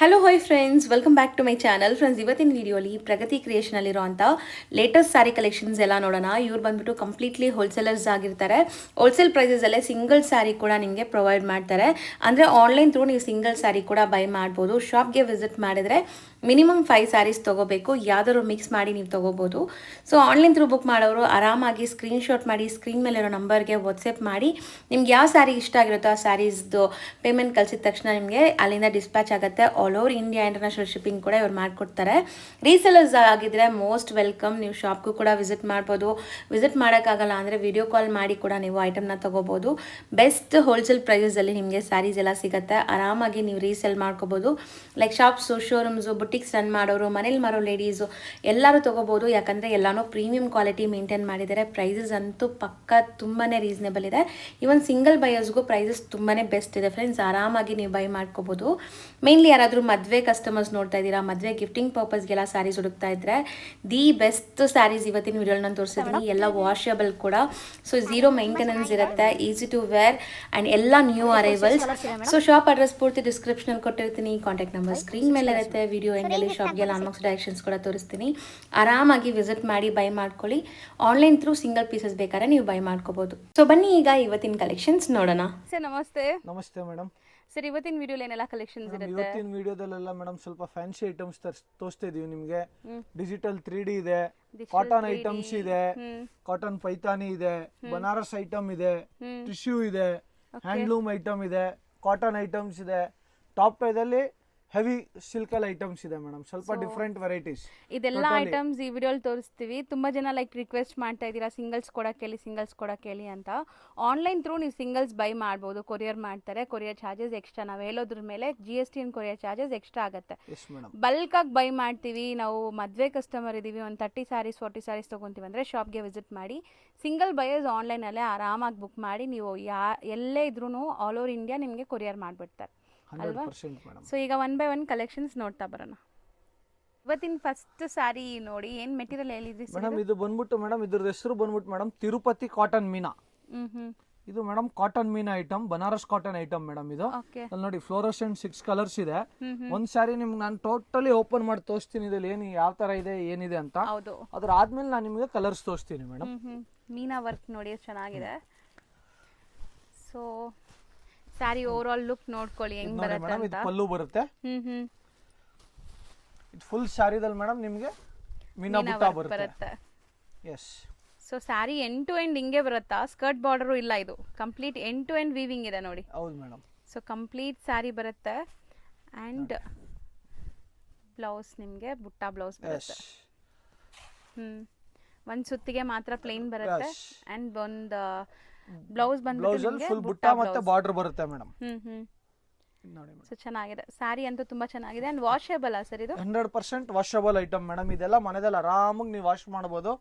Hello hi friends, welcome back to my channel. Friends, ಇವತ್ತಿನ ವಿಡಿಯೋಲಿ ಪ್ರಗತಿ ಕ್ರಿಯೇಷನಲ್ಲಿರುವಂಥ ಲೇಟೆಸ್ಟ್ ಸ್ಯಾರಿ ಕಲೆಕ್ಷನ್ಸ್ ಎಲ್ಲ ನೋಡೋಣ. ಇವ್ರು ಬಂದ್ಬಿಟ್ಟು ಕಂಪ್ಲೀಟ್ಲಿ ಹೋಲ್ಸೇಲರ್ಸ್ ಆಗಿರ್ತಾರೆ. ಹೋಲ್ಸೇಲ್ ಪ್ರೈಸಸಲ್ಲೇ ಸಿಂಗಲ್ ಸ್ಯಾರಿ ಕೂಡ ನಿಮಗೆ ಪ್ರೊವೈಡ್ ಮಾಡ್ತಾರೆ. ಅಂದರೆ ಆನ್ಲೈನ್ ಥ್ರೂ ನೀವು ಸಿಂಗಲ್ ಸ್ಯಾರಿ ಕೂಡ ಬೈ ಮಾಡ್ಬೋದು. ಶಾಪ್ಗೆ ವಿಸಿಟ್ ಮಾಡಿದರೆ ಮಿನಿಮಮ್ 5 ಸ್ಯಾರೀಸ್ ತೊಗೋಬೇಕು. ಯಾವ್ದಾದ್ರು ಮಿಕ್ಸ್ ಮಾಡಿ ನೀವು ತೊಗೋಬೋದು. ಸೊ ಆನ್ಲೈನ್ ಥ್ರೂ ಬುಕ್ ಮಾಡೋರು ಆರಾಮಾಗಿ ಸ್ಕ್ರೀನ್ಶಾಟ್ ಮಾಡಿ ಸ್ಕ್ರೀನ್ ಮೇಲಿರೋ ನಂಬರ್ಗೆ ವಾಟ್ಸಪ್ ಮಾಡಿ ನಿಮ್ಗೆ ಯಾವ ಸ್ಯಾರಿ ಇಷ್ಟ ಆಗಿರುತ್ತೋ ಆ ಸ್ಯಾರೀಸ್ದು ಪೇಮೆಂಟ್ ಕಳಿಸಿದ ತಕ್ಷಣ ನಿಮಗೆ ಅಲ್ಲಿಂದ ಡಿಸ್ಪ್ಯಾಚ್ ಆಗುತ್ತೆ. All over India international shipping ಕೂಡ ಇವ್ರು ಮಾಡಿಕೊಡ್ತಾರೆ. ರೀಸೆಲರ್ಸ್ ಆಗಿದ್ರೆ ಮೋಸ್ಟ್ ವೆಲ್ಕಮ್. ನೀವು ಶಾಪ್ಗೂ ಕೂಡ ವಿಸಿಟ್ ಮಾಡ್ಬೋದು. ವಿಸಿಟ್ ಮಾಡೋಕ್ಕಾಗಲ್ಲ ಅಂದರೆ ವಿಡಿಯೋ ಕಾಲ್ ಮಾಡಿ ಕೂಡ ನೀವು ಐಟಮ್ನ ತೊಗೋಬೋದು. ಬೆಸ್ಟ್ ಹೋಲ್ಸೇಲ್ ಪ್ರೈಸಲ್ಲಿ ನಿಮಗೆ ಸ್ಯಾರೀಸ್ ಎಲ್ಲ ಸಿಗುತ್ತೆ. ಆರಾಮಾಗಿ ನೀವು ರೀಸೇಲ್ ಮಾಡ್ಕೋಬೋದು. Like shops, showrooms, boutiques run ಮಾಡೋರು, ಮನೇಲಿ ಮಾರೋ ಲೇಡೀಸು ಎಲ್ಲರೂ ತೊಗೋಬೋದು. ಯಾಕಂದರೆ ಎಲ್ಲನೂ ಪ್ರೀಮಿಯಂ ಕ್ವಾಲಿಟಿ ಮೇಂಟೈನ್ ಮಾಡಿದ್ದಾರೆ. ಪ್ರೈಸಸ್ ಅಂತೂ ಪಕ್ಕ ತುಂಬಾ ರೀಸನೇಬಲ್ ಇದೆ. ಈವನ್ ಸಿಂಗಲ್ ಬೈಯರ್ಸ್ಗೂ ಪ್ರೈಸಸ್ ತುಂಬಾ ಬೆಸ್ಟ್ ಇದೆ ಫ್ರೆಂಡ್ಸ್. ಆರಾಮಾಗಿ ನೀವು ಬೈ ಮಾಡ್ಕೋಬೋದು. ಮೇನ್ಲಿ ಯಾರಾದರೂ ಮದುವೆ ಕಸ್ಟಮರ್ಸ್ ನೋಡ್ತಾ ಇದ್ದೀರಾ, ಮದುವೆ ಗಿಫ್ಟಿಂಗ್ ಪರ್ಪಸ್ಗೆಲ್ಲ ಸ್ಯಾರೀಸ್ ಹುಡುಕ್ತಾ ಇದ್ರೆ ದಿ ಬೆಸ್ಟ್ ಸ್ಯಾರೀಸ್ ಇವತ್ತಿನ ವಿಡಿಯೋಲಿ ನಾನು ತೋರಿಸಿದ್ದೀನಿ. ಎಲ್ಲ ವಾಷಬಲ್ ಕೂಡ. ಸೊ ಝೀರೋ ಮೇಂಟೆನೆನ್ಸ್ ಇರುತ್ತೆ, ಈಸಿ ಟು ವೇರ್ ಆ್ಯಂಡ್ ಎಲ್ಲ new arrivals. So shop address ಪೂರ್ತಿ ಡಿಸ್ಕ್ರಿಪ್ಷನಲ್ಲಿ ಕೊಟ್ಟಿರ್ತೀನಿ. ಕಾಂಟ್ಯಾಕ್ಟ್ ನಂಬರ್ ಸ್ಕ್ರೀನ್ ಮೇಲೆ ಇರುತ್ತೆ. ವಿಡಿಯೋ ಎಂಡಲ್ಲಿ ಶಾಪ್ಗೆಲ್ಲ ಅನ್ಬಾಕ್ಸ್ ಡೈರೆಕ್ಷನ್ಸ್ ಕೂಡ ತೋರಿಸ್ತೀನಿ. ಆರಾಮಾಗಿ ವಿಸಿಟ್ ಮಾಡಿ ಬೈ ಮಾಡ್ಕೊಳ್ಳಿ. ಆನ್ಲೈನ್ ಥ್ರೂ ಸಿಂಗಲ್ ಪೀಸಸ್ ಬೇಕಾದ್ರೆ ನೀವು ಬೈ ಮಾಡ್ಕೋಬಹುದು. ಸೊ ಬನ್ನಿ ಈಗ ಇವತ್ತಿನ ಕಲೆಕ್ಷನ್ಸ್ ನೋಡೋಣ. ಸರ್ ನಮಸ್ತೆ. ನಮಸ್ತೆ ಮೇಡಮ್. ಸರ್ ಇವತ್ತಿನ ವಿಡಿಯೋಲಿ ಏನೆಲ್ಲ ಕಲೆಕ್ಷನ್ಸ್ ಇರುತ್ತೆ? ಇವತ್ತಿನ ವಿಡಿಯೋದಲ್ಲೆಲ್ಲ ಮೇಡಮ್ ಸ್ವಲ್ಪ ಫ್ಯಾನ್ಸಿ ಐಟಮ್ಸ್ ತೋರಿಸ್ತಾ ಇದೀವಿ ನಿಮಗೆ. ಡಿಜಿಟಲ್ 3D ಇದೆ, ಕಾಟನ್ ಐಟಮ್ಸ್ ಇದೆ, ಕಾಟನ್ ಪೈತಾನಿ ಇದೆ, ಬನಾರಸ್ ಐಟಮ್ ಇದೆ, ಟಿಶ್ಯೂ ಇದೆ, ಹ್ಯಾಂಡ್ಲೂಮ್ ಐಟಮ್ ಇದೆ, ಕಾಟನ್ ಐಟಮ್ಸ್ ಇದೆ. ಟಾಪ್ ಟೈದಲ್ಲಿ ಹೆವಿ ಸಿಲ್ಕಲ್ ಐಟಮ್ಸ್ ಇದೆ ಮೇಡಮ್. ಸ್ವಲ್ಪ ಡಿಫ್ರೆಂಟ್ ವೆರೈಟೀಸ್ ಇದೆಲ್ಲ ಐಟಮ್ಸ್ ಈ ವಿಡಿಯೋಲಿ ತೋರಿಸ್ತೀವಿ. ತುಂಬಾ ಜನ ಲೈಕ್ ರಿಕ್ವೆಸ್ಟ್ ಮಾಡ್ತಾ ಇದ್ದೀರಾ ಸಿಂಗಲ್ಸ್ ಕೊಡಕ್ಕೆ ಹೇಳಿ ಅಂತ. ಆನ್ಲೈನ್ ಥ್ರೂ ನೀವು ಸಿಂಗಲ್ಸ್ ಬೈ ಮಾಡ್ಬೋದು. ಕೊರಿಯರ್ ಮಾಡ್ತಾರೆ. Courier charges extra. ನಾವು ಹೇಳೋದ್ರ ಮೇಲೆ GST and courier charges extra ಆಗುತ್ತೆ. ಬಲ್ಕ್ ಆಗಿ ಬೈ ಮಾಡ್ತೀವಿ ನಾವು. ಮದುವೆ ಕಸ್ಟಮರ್ ಇದೀವಿ, ಒಂದು 30 ಸ್ಯಾರೀಸ್ 40 ಸ್ಯಾರೀಸ್ ತೊಗೊತೀವಿ ಅಂದರೆ ಶಾಪ್ಗೆ ವಿಸಿಟ್ ಮಾಡಿ. ಸಿಂಗಲ್ ಬೈಯರ್ಸ್ ಆನ್ಲೈನಲ್ಲೇ ಆರಾಮಾಗಿ ಬುಕ್ ಮಾಡಿ ನೀವು ಎಲ್ಲೇ ಇದ್ರೂ ಆಲ್ ಓವರ್ ಇಂಡಿಯಾ ನಿಮಗೆ ಕೊರಿಯರ್ ಮಾಡಿಬಿಡ್ತಾರೆ ಅಲ್ವಾ? ಸೊ ಈಗ 1 by 1 ಕಲೆಕ್ಷನ್ಸ್ ನೋಡ್ತಾ ಬರೋಣ. ಇವತ್ತಿನ ಫಸ್ಟ್ ಸ್ಯಾರಿ ನೋಡಿ, ಏನ್ ಮೆಟೀರಿಯಲ್ ಹೇಳಿದ್ರಿ ಮೇಡಮ್? ಇದು ಬಂದ್ಬಿಟ್ಟು ಮೇಡಮ್, ಇದ್ರ ಹೆಸರು ಬಂದ್ಬಿಟ್ಟು ಮೇಡಮ್ ತಿರುಪತಿ ಕಾಟನ್ ಮೀನಾ. ಇದು madam cotton meena item, Banaras cotton item madam. ಇದು ಅಲ್ಲಿ ನೋಡಿ ಫ್ಲೋರೋಸೆಂಟ್ 6 ಕಲರ್ಸ್ ಇದೆ. ಒಂದ್ ಸ್ಯಾರಿ ನಿಮ್ಗೆ ನಾನು ಟೋಟಲಿ ಓಪನ್ ಮಾಡಿ ತೋರಿಸ್ತೀನಿ. ಇದ್ರಲ್ಲಿ ಏನು ಯಾವ ತರ ಇದೆ ಏನಿದೆ ಅಂತ. ಅದ್ರ ಆದ್ಮೇಲೆ ನಾನು ನಿಮಗೆ ಕಲರ್ಸ್ ತೋರಿಸ್ತೀನಿ ಮೇಡಮ್. ಮೀನಾ ವರ್ಕ್ ನೋಡಿ ಎಷ್ಟು ಚೆನ್ನಾಗಿದೆ. So sari over all look ನೋಡ್ಕೊಳ್ಳಿ ಹೆಂಗ್ ಬರುತ್ತೆ ಅಂತ. ಇದು ಪಲ್ಲು ಬರುತ್ತೆ. ಇದು ಫುಲ್ ಸ್ಯಾರಿದಲ್ಲಿ ಮೇಡಮ್ ನಿಮಗೆ ಮೀನಾ ಬುಟ್ಟ ಬರುತ್ತೆ. Yes. So sari end to end ಹಿಂಗೆ ಬರುತ್ತಾ? ಸ್ಕರ್ಟ್ ಬಾರ್ಡರ್ ಇಲ್ಲ, ಇದು complete end to end weaving ಇದೆ ನೋಡಿ. ಹೌದು ಮೇಡಮ್. ಸೊ ಕಂಪ್ಲೀಟ್ ಸ್ಯಾರಿ ಬರುತ್ತೆ ಅಂಡ್ ಬ್ಲೌಸ್ ನಿಮಗೆ ಬುಟ್ಟ ಬ್ಲೌಸ್ ಬರುತ್ತೆ. ಒಂದ್ ಸುತ್ತಿಗೆ ಮಾತ್ರ ಪ್ಲೇನ್ ಬರುತ್ತೆ ಅಂಡ್ ಒಂದು ಬ್ಲೌಸ್ ಬಂದ್ಬಿಟ್ಟು ನಿಮಗೆ ಫುಲ್ ಬುಟ್ಟ ಮತ್ತೆ ಬಾರ್ಡರ್ ಬರುತ್ತೆ ಮೇಡಮ್. ನೋಡಿ ಮೇಡಂ. ಸೊ ಚೆನ್ನಾಗಿದೆ ಸ್ಯಾರಿ ಅಂತೂ ತುಂಬಾ ಚೆನ್ನಾಗಿದೆ. ಅಂಡ್ ವಾಷೇಬಲ್ ಸರ್ ಇದು? 100% ವಾಷಬಲ್ ಐಟಮ್ ಮೇಡಮ್. ಇದೆಲ್ಲ ಮನೆಯಲ್ಲಿ ಆರಾಮಾಗಿ ನೀವು ವಾಶ್ ಮಾಡಬಹುದು.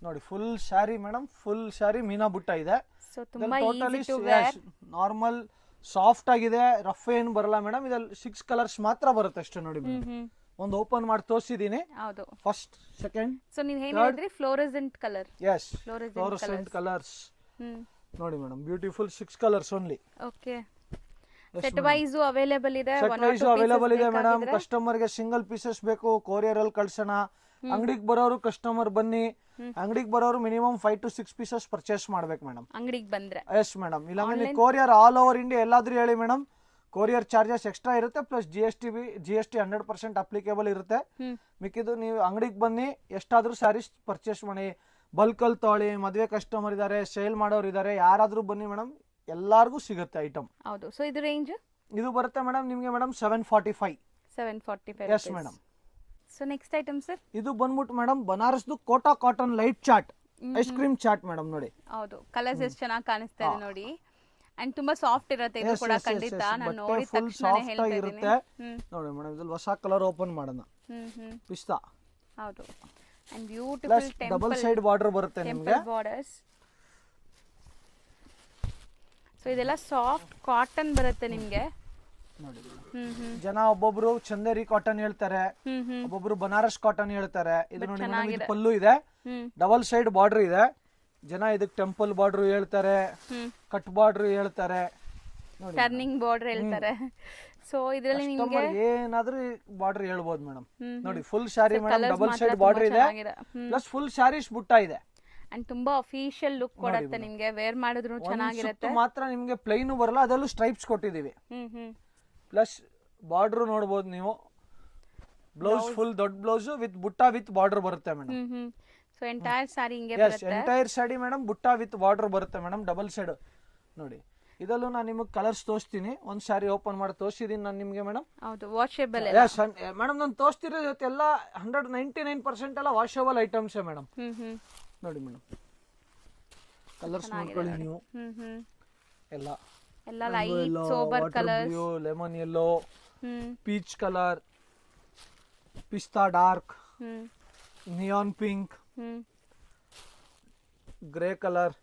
ನೋಡಿ full sari madam, full sari meena ಬುಟ್ಟ ಇದೆ. ಸೊ ತುಂಬಾ ಟೋಟಲಿ ನಾರ್ಮಲ್ ಸಾಫ್ಟ್ ಆಗಿದೆ, ರಫ್ ಏನು ಬರಲ್ಲ ಮೇಡಮ್. ಇದ್ರಲ್ಲಿ 6 ಕಲರ್ಸ್ ಮಾತ್ರ ಬರುತ್ತೆ ಅಷ್ಟೇ ನೋಡಿ ಮೇಡಮ್. ಒಂದು ಓಪನ್ ಮಾಡಿ ತೋರಿಸಿದೀನಿ. ಹೌದು. First, second. ಸೊ ನೀವು ಏನು ಹೇಳಿದ್ರಿ? Fluorescent colour. Yes, fluorescent colours ನೋಡಿ madam. Beautiful 6 colours only. Okay. Set wise available ಇದೆ. ಸೆಟ್ ವೈಸ್ ಅವೈಲೇಬಲ್ ಇದೆ ಮೇಡಮ್. ಕಸ್ಟಮರ್ ಗೆ ಸಿಂಗಲ್ ಪೀಸಸ್ ಬೇಕು, ಕೊರಿಯರ್ ಅಲ್ಲಿ ಕಳ್ಸೋಣ. ಅಂಗಡಿಗೆ ಬರೋರು ಕಸ್ಟಮರ್ ಬನ್ನಿ. ಅಂಗಡಿಗೆ ಬರೋರು ಮಿನಿಮಮ್ 5 to 6 ಪೀಸಸ್ ಪರ್ಚೇಸ್ ಮಾಡ್ಬೇಕು ಮೇಡಮ್ ಅಂಗಡಿಗೆ ಬಂದ್ರೆ. Yes madam. ಇಲ್ಲ ಕೊರಿಯರ್ ಆಲ್ ಓವರ್ ಇಂಡಿಯಾ ಎಲ್ಲಾದ್ರೂ ಹೇಳಿ ಮೇಡಮ್, ಕೊರಿಯರ್ ಚಾರ್ಜಸ್ ಎಕ್ಸ್ಟ್ರಾ ಇರುತ್ತೆ. ಪ್ಲಸ್ GST 100% ಅಪ್ಲಿಕೇಬಲ್ ಇರುತ್ತೆ. ಮಿಕ್ಕಿದ್ದು ನೀವು ಅಂಗಡಿಗೆ ಬನ್ನಿ, ಎಷ್ಟಾದ್ರೂ ಸ್ಯಾರೀಸ್ ಪರ್ಚೇಸ್ ಮಾಡಿ. ಬಲ್ಕಲ್ ತೊಳಿ, ಮದುವೆ ಕಸ್ಟಮರ್ ಇದಾರೆ, ಸೇಲ್ ಮಾಡೋರು ಇದಾರೆ, ಯಾರಾದ್ರೂ ಬನ್ನಿ ಮೇಡಮ್, ಎಲ್ಲಾರ್ಗೂ ಸಿಗುತ್ತೆ ಐಟಮ್. ಹೌದು. ಸೊ ಇದು ರೇಂಜ್ ಇದು ಬರುತ್ತೆ ಮೇಡಮ್ ನಿಮಗೆ madam 745. Yes madam. So next item sir? ಇದು ಬಂದ್ಬಿಟ್ಟು ಮೇಡಮ್ ಬನಾರಸ್ದು ಕೋಟಾ ಕಾಟನ್ ಲೈಟ್ ಚಾಟ್, ಐಸ್ ಕ್ರೀಮ್ ಚಾಟ್ ಮೇಡಮ್. ನೋಡಿ. ಹೌದು. ಕಲರ್ಸ್ ಎಷ್ಟು ಚೆನ್ನಾಗಿ ಕಾಣಿಸ್ತಾ ಇದೆ ನೋಡಿ. ಅಂಡ್ ತುಂಬಾ ಸಾಫ್ಟ್ ಇರುತ್ತೆ ಇದು ಕೂಡ. ಖಂಡಿತ ನಾನು ನೋಡಿದ ತಕ್ಷಣ ಹೇಳ್ತಾ ಇದ್ದೀನಿ. ನೋಡಿ ಮೇಡಮ್, ಇದ್ರಲ್ಲಿ ಹೊಸ ಕಲರ್ ಓಪನ್ ಮಾಡೋಣ. ಪಿಸ್ತಾ. ಹೌದು. And beautiful double side border ಬರುತ್ತೆ ನಿಮಗೆ. ಬಾರ್ಡರ್ಸ್. ಸೊ ಇದೆಲ್ಲ ಸಾಫ್ಟ್ ಕಾಟನ್ ಬರುತ್ತೆ ನಿಮಗೆ. ನೋಡಿ ಜನ ಒಬ್ಬೊಬ್ರು ಚಂದೇರಿ ಕಾಟನ್ ಹೇಳ್ತಾರೆ, ಒಬ್ಬೊಬ್ರು ಬನಾರಸ್ ಕಾಟನ್ ಹೇಳ್ತಾರೆ. ಇದು ನೋಡಿ ಮೇಡಮ್, ಇದು ಪಲ್ಲು ಇದೆ, ಡಬಲ್ ಸೈಡ್ ಬಾರ್ಡರ್ ಇದೆ. ಜನ ಇದಕ್ಕೆ ಟೆಂಪಲ್ ಬಾರ್ಡರ್ ಹೇಳ್ತಾರೆ, ಕಟ್ ಬಾರ್ಡರ್ ಹೇಳ್ತಾರೆ, ಟರ್ನಿಂಗ್ ಬಾರ್ಡರ್ ಹೇಳ್ತಾರೆ. ಸೊ ಇದರಲ್ಲಿ ನಿಮ್ಗೆ ಕಸ್ಟಮರ್ ಏನಾದ್ರೂ ಬಾರ್ಡರ್ ಹೇಳ್ಬೋದು ಮೇಡಮ್. ನೋಡಿ full Shari madam, double side border ಇದೆ, ಪ್ಲಸ್ ಫುಲ್ ಶಾರೀಸ್ ಬುಟ್ಟ ಇದೆ ಅಂಡ್ ತುಂಬಾ ಅಫಿಷಿಯಲ್ ಲುಕ್ ಕೊಡುತ್ತೆ ನಿಮ್ಗೆ. ವೇರ್ ಮಾಡಿದ್ರು ಚೆನ್ನಾಗಿರುತ್ತೆ. ಮಾತ್ರ ನಿಮ್ಗೆ ಪ್ಲೈನ್ ಬರಲ್ಲ, ಅದರಲ್ಲೂ ಸ್ಟ್ರೈಪ್ಸ್ ಕೊಟ್ಟಿದೀವಿ. ಪ್ಲಸ್ ಬಾರ್ಡರ್ ನೋಡಬಹುದು ನೀವು. ಬ್ಲೌಸ್ ಫುಲ್ ದೊಡ್ಡ ಬ್ಲೌಸ್ ವಿತ್ ಬುಟ್ಟ ವಿತ್ ಬಾರ್ಡರ್ ಬರುತ್ತೆ ಮೇಡಮ್. ಸೊ ಎಂಟೈರ್ ಸಾರಿ ಹಿಂಗೆ ಬರುತ್ತೆ. ಎಂಟೈರ್ ಸಾರಿ ಮೇಡಮ್ ಬುಟ್ಟ ವಿತ್ ಬಾರ್ಡರ್ ಬರುತ್ತೆ ಮೇಡಮ್, ಡಬಲ್ ಸೈಡ್. ನೋಡಿ ಇದಲ್ಲೂ ನಾನು ನಿಮಗೆ ಕಲರ್ಸ್ ತೋರಿಸ್ತೀನಿ. ಒಂದ್ ಸಾರಿ ಓಪನ್ ಮಾಡಿ ತೋರಿಸಿದೀನಿ ನಾನು ನಿಮ್ಗೆ ಮೇಡಮ್. ಹೌದು, ವಾಷೇಬಲ್ ಮೇಡಮ್ ನಾನು ತೋರಿಸ್ತಿರೋ ಎಲ್ಲ 99% ಎಲ್ಲ ವಾಷೇಬಲ್ ಐಟಮ್ಸ್ ಮೇಡಮ್. ನೋಡಿ ಮೇಡಮ್, ಕಲರ್ಸ್ ನೋಡ್ಕೊಳ್ಳಿ ನೀವು. ಎಲ್ಲ light sober colours, lemon yellow, peach colour, pista dark, neon pink, grey colour.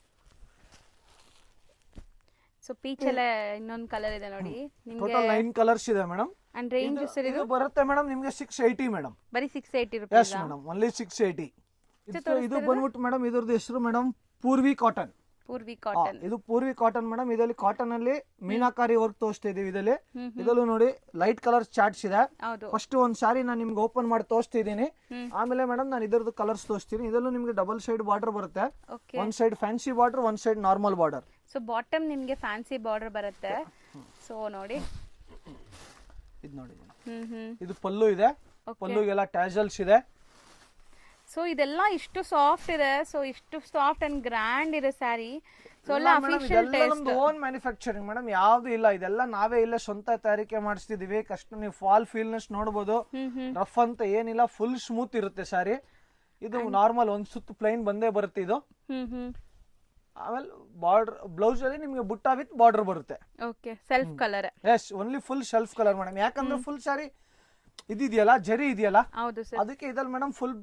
So peach ಎಲ್ಲ ಇನ್ನೊಂದು ಕಲರ್ ಇದೆ ನೋಡಿ ನಿಮ್ಗೆ. ಟೋಟಲ್ 9 ಕಲರ್ಸ್ ಇದೆ ಮೇಡಮ್. ಅಂಡ್ ರೇಂಜ್ ಸರ್ ಇದು ಬರುತ್ತೆ ಮೇಡಮ್ ನಿಮ್ಗೆ 680 ಮೇಡಮ್. ಬರೀ 680 ರೂಪಾಯಿ. Yes madam, only 680. ಇದು ಬಂದ್ಬಿಟ್ಟು ಮೇಡಮ್ ಇದ್ರದ್ದು ಹೆಸರು madam Poorvi cotton. Poorvi cotton. ಇದು ಪೂರ್ವಿ ಕಾಟನ್ ಮೇಡಮ್. ಇದರಲ್ಲಿ ಕಾಟನ್ ಅಲ್ಲಿ ಮೀನಾಕಾರಿ ವರ್ಕ್ ತೋರಿಸ್ತಾ ಇದೀವಿ. ಇದಲ್ಲೂ ನೋಡಿ ಲೈಟ್ ಕಲರ್ ಚಾರ್ಟ್ಸ್ ಇದೆ. ಫಸ್ಟ್ ಒಂದ್ ಸಾರಿ ನಾನು ನಿಮ್ಗೆ ಓಪನ್ ಮಾಡಿ ತೋರಿಸ್ತಿದ್ದೀನಿ. ಆಮೇಲೆ ಮೇಡಮ್ ನಾನು ಇದರದ್ದು ಕಲರ್ಸ್ ತೋರಿಸ್ತೀನಿ. ಇದಲ್ಲೂ ನಿಮ್ಗೆ ಡಬಲ್ ಸೈಡ್ ಬಾರ್ಡರ್ ಬರುತ್ತೆ. ಒಂದ್ ಸೈಡ್ ಫ್ಯಾನ್ಸಿ ಬಾರ್ಡರ್, ಒಂದ್ side normal border. So bottom ನಿಮ್ಗೆ ಫ್ಯಾನ್ಸಿ ಬಾರ್ಡರ್ ಬರುತ್ತೆ. ಸೊ ನೋಡಿ ಇದು ನೋಡಿ, ಇದು ಪಲ್ಲು ಇದೆ. ಪಲ್ಲುಗೆಲ್ಲ ಟ್ಯಾಸಲ್ಸ್ ಇದೆ. ಸೊ ಇದೆಲ್ಲ ಇಷ್ಟು ಸಾಫ್ಟ್ ಇದೆ. ಸೊ ಇಷ್ಟು ಸಾಫ್ಟ್ ಅಂಡ್ ಗ್ರ್ಯಾಂಡ್ ಇದೆ ಸ್ಯಾರಿ. ಸೊ ಎಲ್ಲ official taste, own manufacturing madam. ಯಾವ್ದು ಇಲ್ಲ, ಇದೆಲ್ಲ ನಾವೇ ಇಲ್ಲ ಸ್ವಂತ ತಯಾರಿಕೆ ಮಾಡಿಸ್ತಿದೀವಿ. ಕಷ್ಟ ನೀವು ಫಾಲ್ ಫೀಲ್ನೆಸ್ ನೋಡಬಹುದು. ರಫ್ ಅಂತ ಏನಿಲ್ಲ, ಫುಲ್ ಸ್ಮೂತ್ ಇರುತ್ತೆ ಸ್ಯಾರಿ. ಇದು ನಾರ್ಮಲ್ ಒಂದ್ ಸುತ್ತು ಪ್ಲೈನ್ ಬಂದೇ ಬರುತ್ತೆ ಇದು. ಆಮೇಲೆ ಬಾರ್ಡರ್ ಬ್ಲೌಸ್ ಅಲ್ಲಿ ನಿಮ್ಗೆ ಬುಟ್ಟ ವಿತ್ ಬಾರ್ಡರ್ ಬರುತ್ತೆ. Okay, self colour. Yes, only full self colour madam. ಯಾಕಂದ್ರೆ ಫುಲ್ ಸಾರಿ ಇದೆಯಲ್ಲ, ಜರಿ ಇದೆಯಲ್ಲ, ಅದಕ್ಕೆ ಇದಲ್ಲಿ ಮೇಡಮ್ ಫುಲ್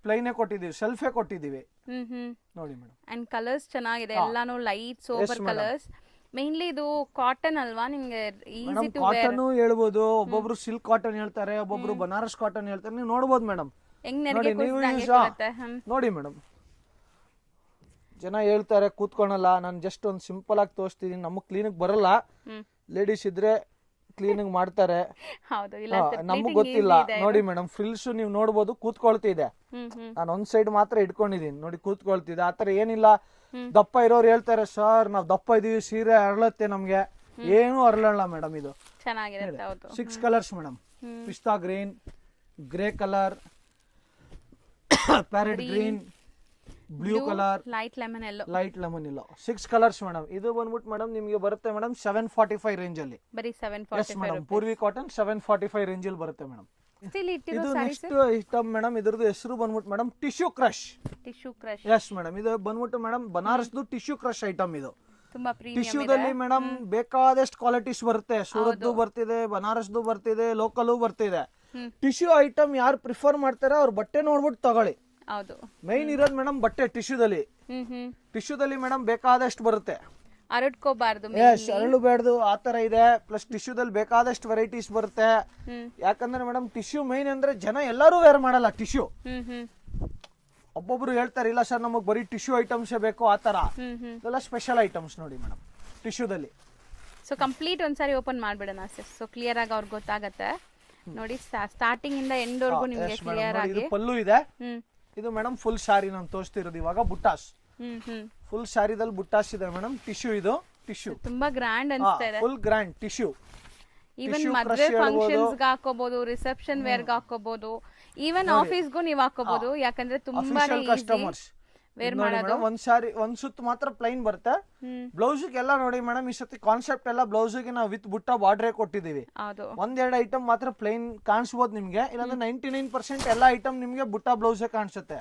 ಪ್ಲೈನೇ ಕೊಟ್ಟಿದೀವಿ, ಸೆಲ್ಫೇ ಕೊಟ್ಟಿದೀವಿ. ನೋಡಿ ಮೇಡಮ್. ಅಂಡ್ ಕಲರ್ಸ್ ಚೆನ್ನಾಗಿದೆ, ಎಲ್ಲಾನು ಲೈಟ್ ಸೋಬರ್ ಕಲರ್ಸ್. ಮೇನ್ಲಿ ಇದು ಕಾಟನ್ ಅಲ್ವಾ, ನಿಮ್ಗೆ ಈಸಿ ಟು ವೇರ್. ಕಾಟನ್ ಹೇಳ್ಬೋದು, ಒಬ್ಬೊಬ್ರು ಸಿಲ್ಕ್ ಕಾಟನ್ ಹೇಳ್ತಾರೆ, ಒಬ್ಬೊಬ್ರು ಬನಾರಸ್ ಕಾಟನ್ ಹೇಳ್ತಾರೆ. ನೀವು ನೋಡಬಹುದು ಮೇಡಮ್. ನೋಡಿ ಮೇಡಮ್, ಜನ ಹೇಳ್ತಾರೆ ಕೂತ್ಕೊಳಲ್ಲ. ನಾನು ಜಸ್ಟ್ ಒಂದು ಸಿಂಪಲ್ ಆಗಿ ತೋರಿಸ್ತೀನಿ. ನಮಗ್ ಕ್ಲೀನಿಕ್ ಬರಲ್ಲ, ಲೇಡೀಸ್ ಇದ್ರೆ ಕ್ಲೀನಿಂಗ್ ಮಾಡ್ತಾರೆ, ನಮಗ್ ಗೊತ್ತಿಲ್ಲ. ನೋಡಿ ಮೇಡಮ್, ಫ್ರಿಲ್ಸ್ ನೀವು ನೋಡಬಹುದು, ಕೂತ್ಕೊಳ್ತಿದೆ. ನಾನು ಒಂದ್ ಸೈಡ್ ಮಾತ್ರ ಇಟ್ಕೊಂಡಿದೀನಿ ನೋಡಿ, ಕೂತ್ಕೊಳ್ತಿದೆ. ಆತರ ಏನಿಲ್ಲ. ದಪ್ಪ ಇರೋರು ಹೇಳ್ತಾರೆ, ಸರ್ ನಾವ್ ದಪ್ಪ ಇದೀವಿ, ಸೀರೆ ಅರಳತ್ತೆ ನಮ್ಗೆ. ಏನು ಅರಳಲ್ಲ ಮೇಡಮ್. ಇದು 6 ಕಲರ್ಸ್ ಮೇಡಮ್. ಪಿಸ್ತಾ green, grey colour, parrot green, blue colour, light lemon yellow, 6 colours madam. ಇದು ಬಂದ್ಬಿಟ್ಟು ಮೇಡಮ್ ನಿಮ್ಗೆ ಬರುತ್ತೆ ಮೇಡಮ್ 745 ರೇಂಜ್ ಅಲ್ಲಿ. ಬರೀ 745 ಮೇಡಮ್. ಪೂರ್ವಿ ಕಾಟನ್ 745 ರೇಂಜ್ ಅಲ್ಲಿ ಬರುತ್ತೆ ಮೇಡಮ್. ಇದು ನೆಕ್ಸ್ಟ್ ಐಟಮ್ ಮೇಡಮ್. ಇದ್ರದ್ದು ಹೆಸರು ಬಂದ್ಬಿಟ್ಟು madam tissue crush. Yes madam, ಇದು ಬಂದ್ಬಿಟ್ಟು ಮೇಡಮ್ ಬನಾರಸ್ದು ಟಿಶ್ಯೂ ಕ್ರಶ್ ಐಟಮ್. ಇದು ಟಿಶ್ಯೂದಲ್ಲಿ ಮೇಡಮ್ ಬೇಕಾದಷ್ಟು ಕ್ವಾಲಿಟೀಸ್ ಬರುತ್ತೆ. ಸೂರತ್ದು ಬರ್ತಿದೆ, ಬನಾರಸ್ದು ಬರ್ತಿದೆ, ಲೋಕಲ್ ಬರ್ತಿದೆ. ಟಿಶ್ಯೂ ಐಟಮ್ ಯಾರು ಪ್ರಿಫರ್ ಮಾಡ್ತಾರೆ ಅವ್ರ ಬಟ್ಟೆ ನೋಡ್ಬಿಟ್ಟು ತಗೊಳ್ಳಿ. ಮೈನ್ ಇರೋದು ಮೇಡಮ್ ಬಟ್ಟೆ. ಟಿಶ್ಯೂದಲ್ಲಿ ಮೇಡಮ್ ಬೇಕಾದಷ್ಟು ಬರುತ್ತೆ, ಅರಳ್ಕೋಬಾರ್ದು, ಅರಳಬೇಡ್ದು, ಆತರ ಇದೆ. ಪ್ಲಸ್ ಟಿಶ್ಯೂದಲ್ಲಿ ಬೇಕಾದಷ್ಟು ವೆರೈಟೀಸ್ ಬರುತ್ತೆ. ಯಾಕಂದ್ರೆ ಮೇಡಮ್ ಟಿಶ್ಯೂ ಮೈನ್ ಅಂದ್ರೆ ಜನ ಎಲ್ಲರೂ ವೇರ್ ಮಾಡಲ್ಲ ಟಿಶ್ಯೂ. ಒಬ್ಬೊಬ್ರು ಹೇಳ್ತಾರೆ ಇಲ್ಲ ಸರ್ ನಮಗ್ ಬರೀ ಟಿಶ್ಯೂ ಐಟಮ್ಸ್ ಬೇಕು, ಆತರ. ಇದೆಲ್ಲ ಸ್ಪೆಷಲ್ ಐಟಮ್ಸ್ ನೋಡಿ ಮೇಡಮ್ ಟಿಶ್ಯೂದಲ್ಲಿ. ಸೊ ಕಂಪ್ಲೀಟ್ ಒಂದ್ಸಾರಿ ಓಪನ್ ಮಾಡ್ಬಿಡೋಣ ಸರ್, ಸೊ ಕ್ಲಿಯರ್ ಆಗಿ ಅವ್ರಿಗೆ ಗೊತ್ತಾಗತ್ತೆ. ನೋಡಿ ಸ್ಟಾರ್ಟಿಂಗ್ ಇಂದ ಎಂಡ್ ವರ್ಗು ನಿಮ್ಗೆ ಕ್ಲಿಯರ್ ಆಗಿ. ಪಲ್ಲು ಇದೆ. ಇದು ಮೇಡಮ್ ಫುಲ್ ಸಾರಿ ನಾನು ತೋರಿಸ್ತಿರೋದು ಇವಾಗ ಬುಟ್ಟಾಸ್. ಫುಲ್ ಸಾರಿದಲ್ಲಿ ಬುಟ್ಟಾಸ್ ಇದೆ ಮೇಡಮ್. ಟಿಶ್ಯೂ, ಇದು ಟಿಶ್ಯೂ ತುಂಬಾ ಗ್ರ್ಯಾಂಡ್ ಅನ್ಸ್ತಾ ಇದೆ. Full grand tissue. ಈವನ್ ಮದುವೆ ಫಂಕ್ಷನ್ಸ್ ಗೆ ಹಾಕೋಬಹುದು, ರಿಸೆಪ್ಷನ್ ವೇರ್ ಗೆ ಹಾಕೋಬಹುದು, ಈವನ್ ಆಫೀಸ್ ಗೂ ನೀವು ಹಾಕೋಬಹುದು. ಯಾಕಂದ್ರೆ ತುಂಬಾ ಕಸ್ಟಮರ್ಸ್ ವೇರ್ ಮಾಡೋದು. ಒಂದ್ ಸಾರಿ ಒಂದ್ ಸುತ್ತು ಮಾತ್ರ ಪ್ಲೈನ್ ಬರುತ್ತೆ. ಬ್ಲೌಸ್ ಎಲ್ಲ ನೋಡಿ ಮೇಡಮ್, ಈ ಸತಿ ಕಾನ್ಸೆಪ್ಟ್ ಎಲ್ಲ ಬ್ಲೌಸ್ ಗೆ ನಾವು ವಿತ್ ಬುಟ್ಟ ಬಾರ್ಡರ್ ಕೊಟ್ಟಿದೀವಿ. ಒಂದೆರಡು ಐಟಮ್ ಮಾತ್ರ ಪ್ಲೈನ್ ಕಾಣಿಸಬಹುದು ನಿಮ್ಗೆ. ಇಲ್ಲಾಂದ್ರೆ 99% ಎಲ್ಲ ಐಟಮ್ ನಿಮ್ಗೆ ಬುಟ್ಟ ಬ್ಲೌಸ್ ಕಾಣಿಸುತ್ತೆ.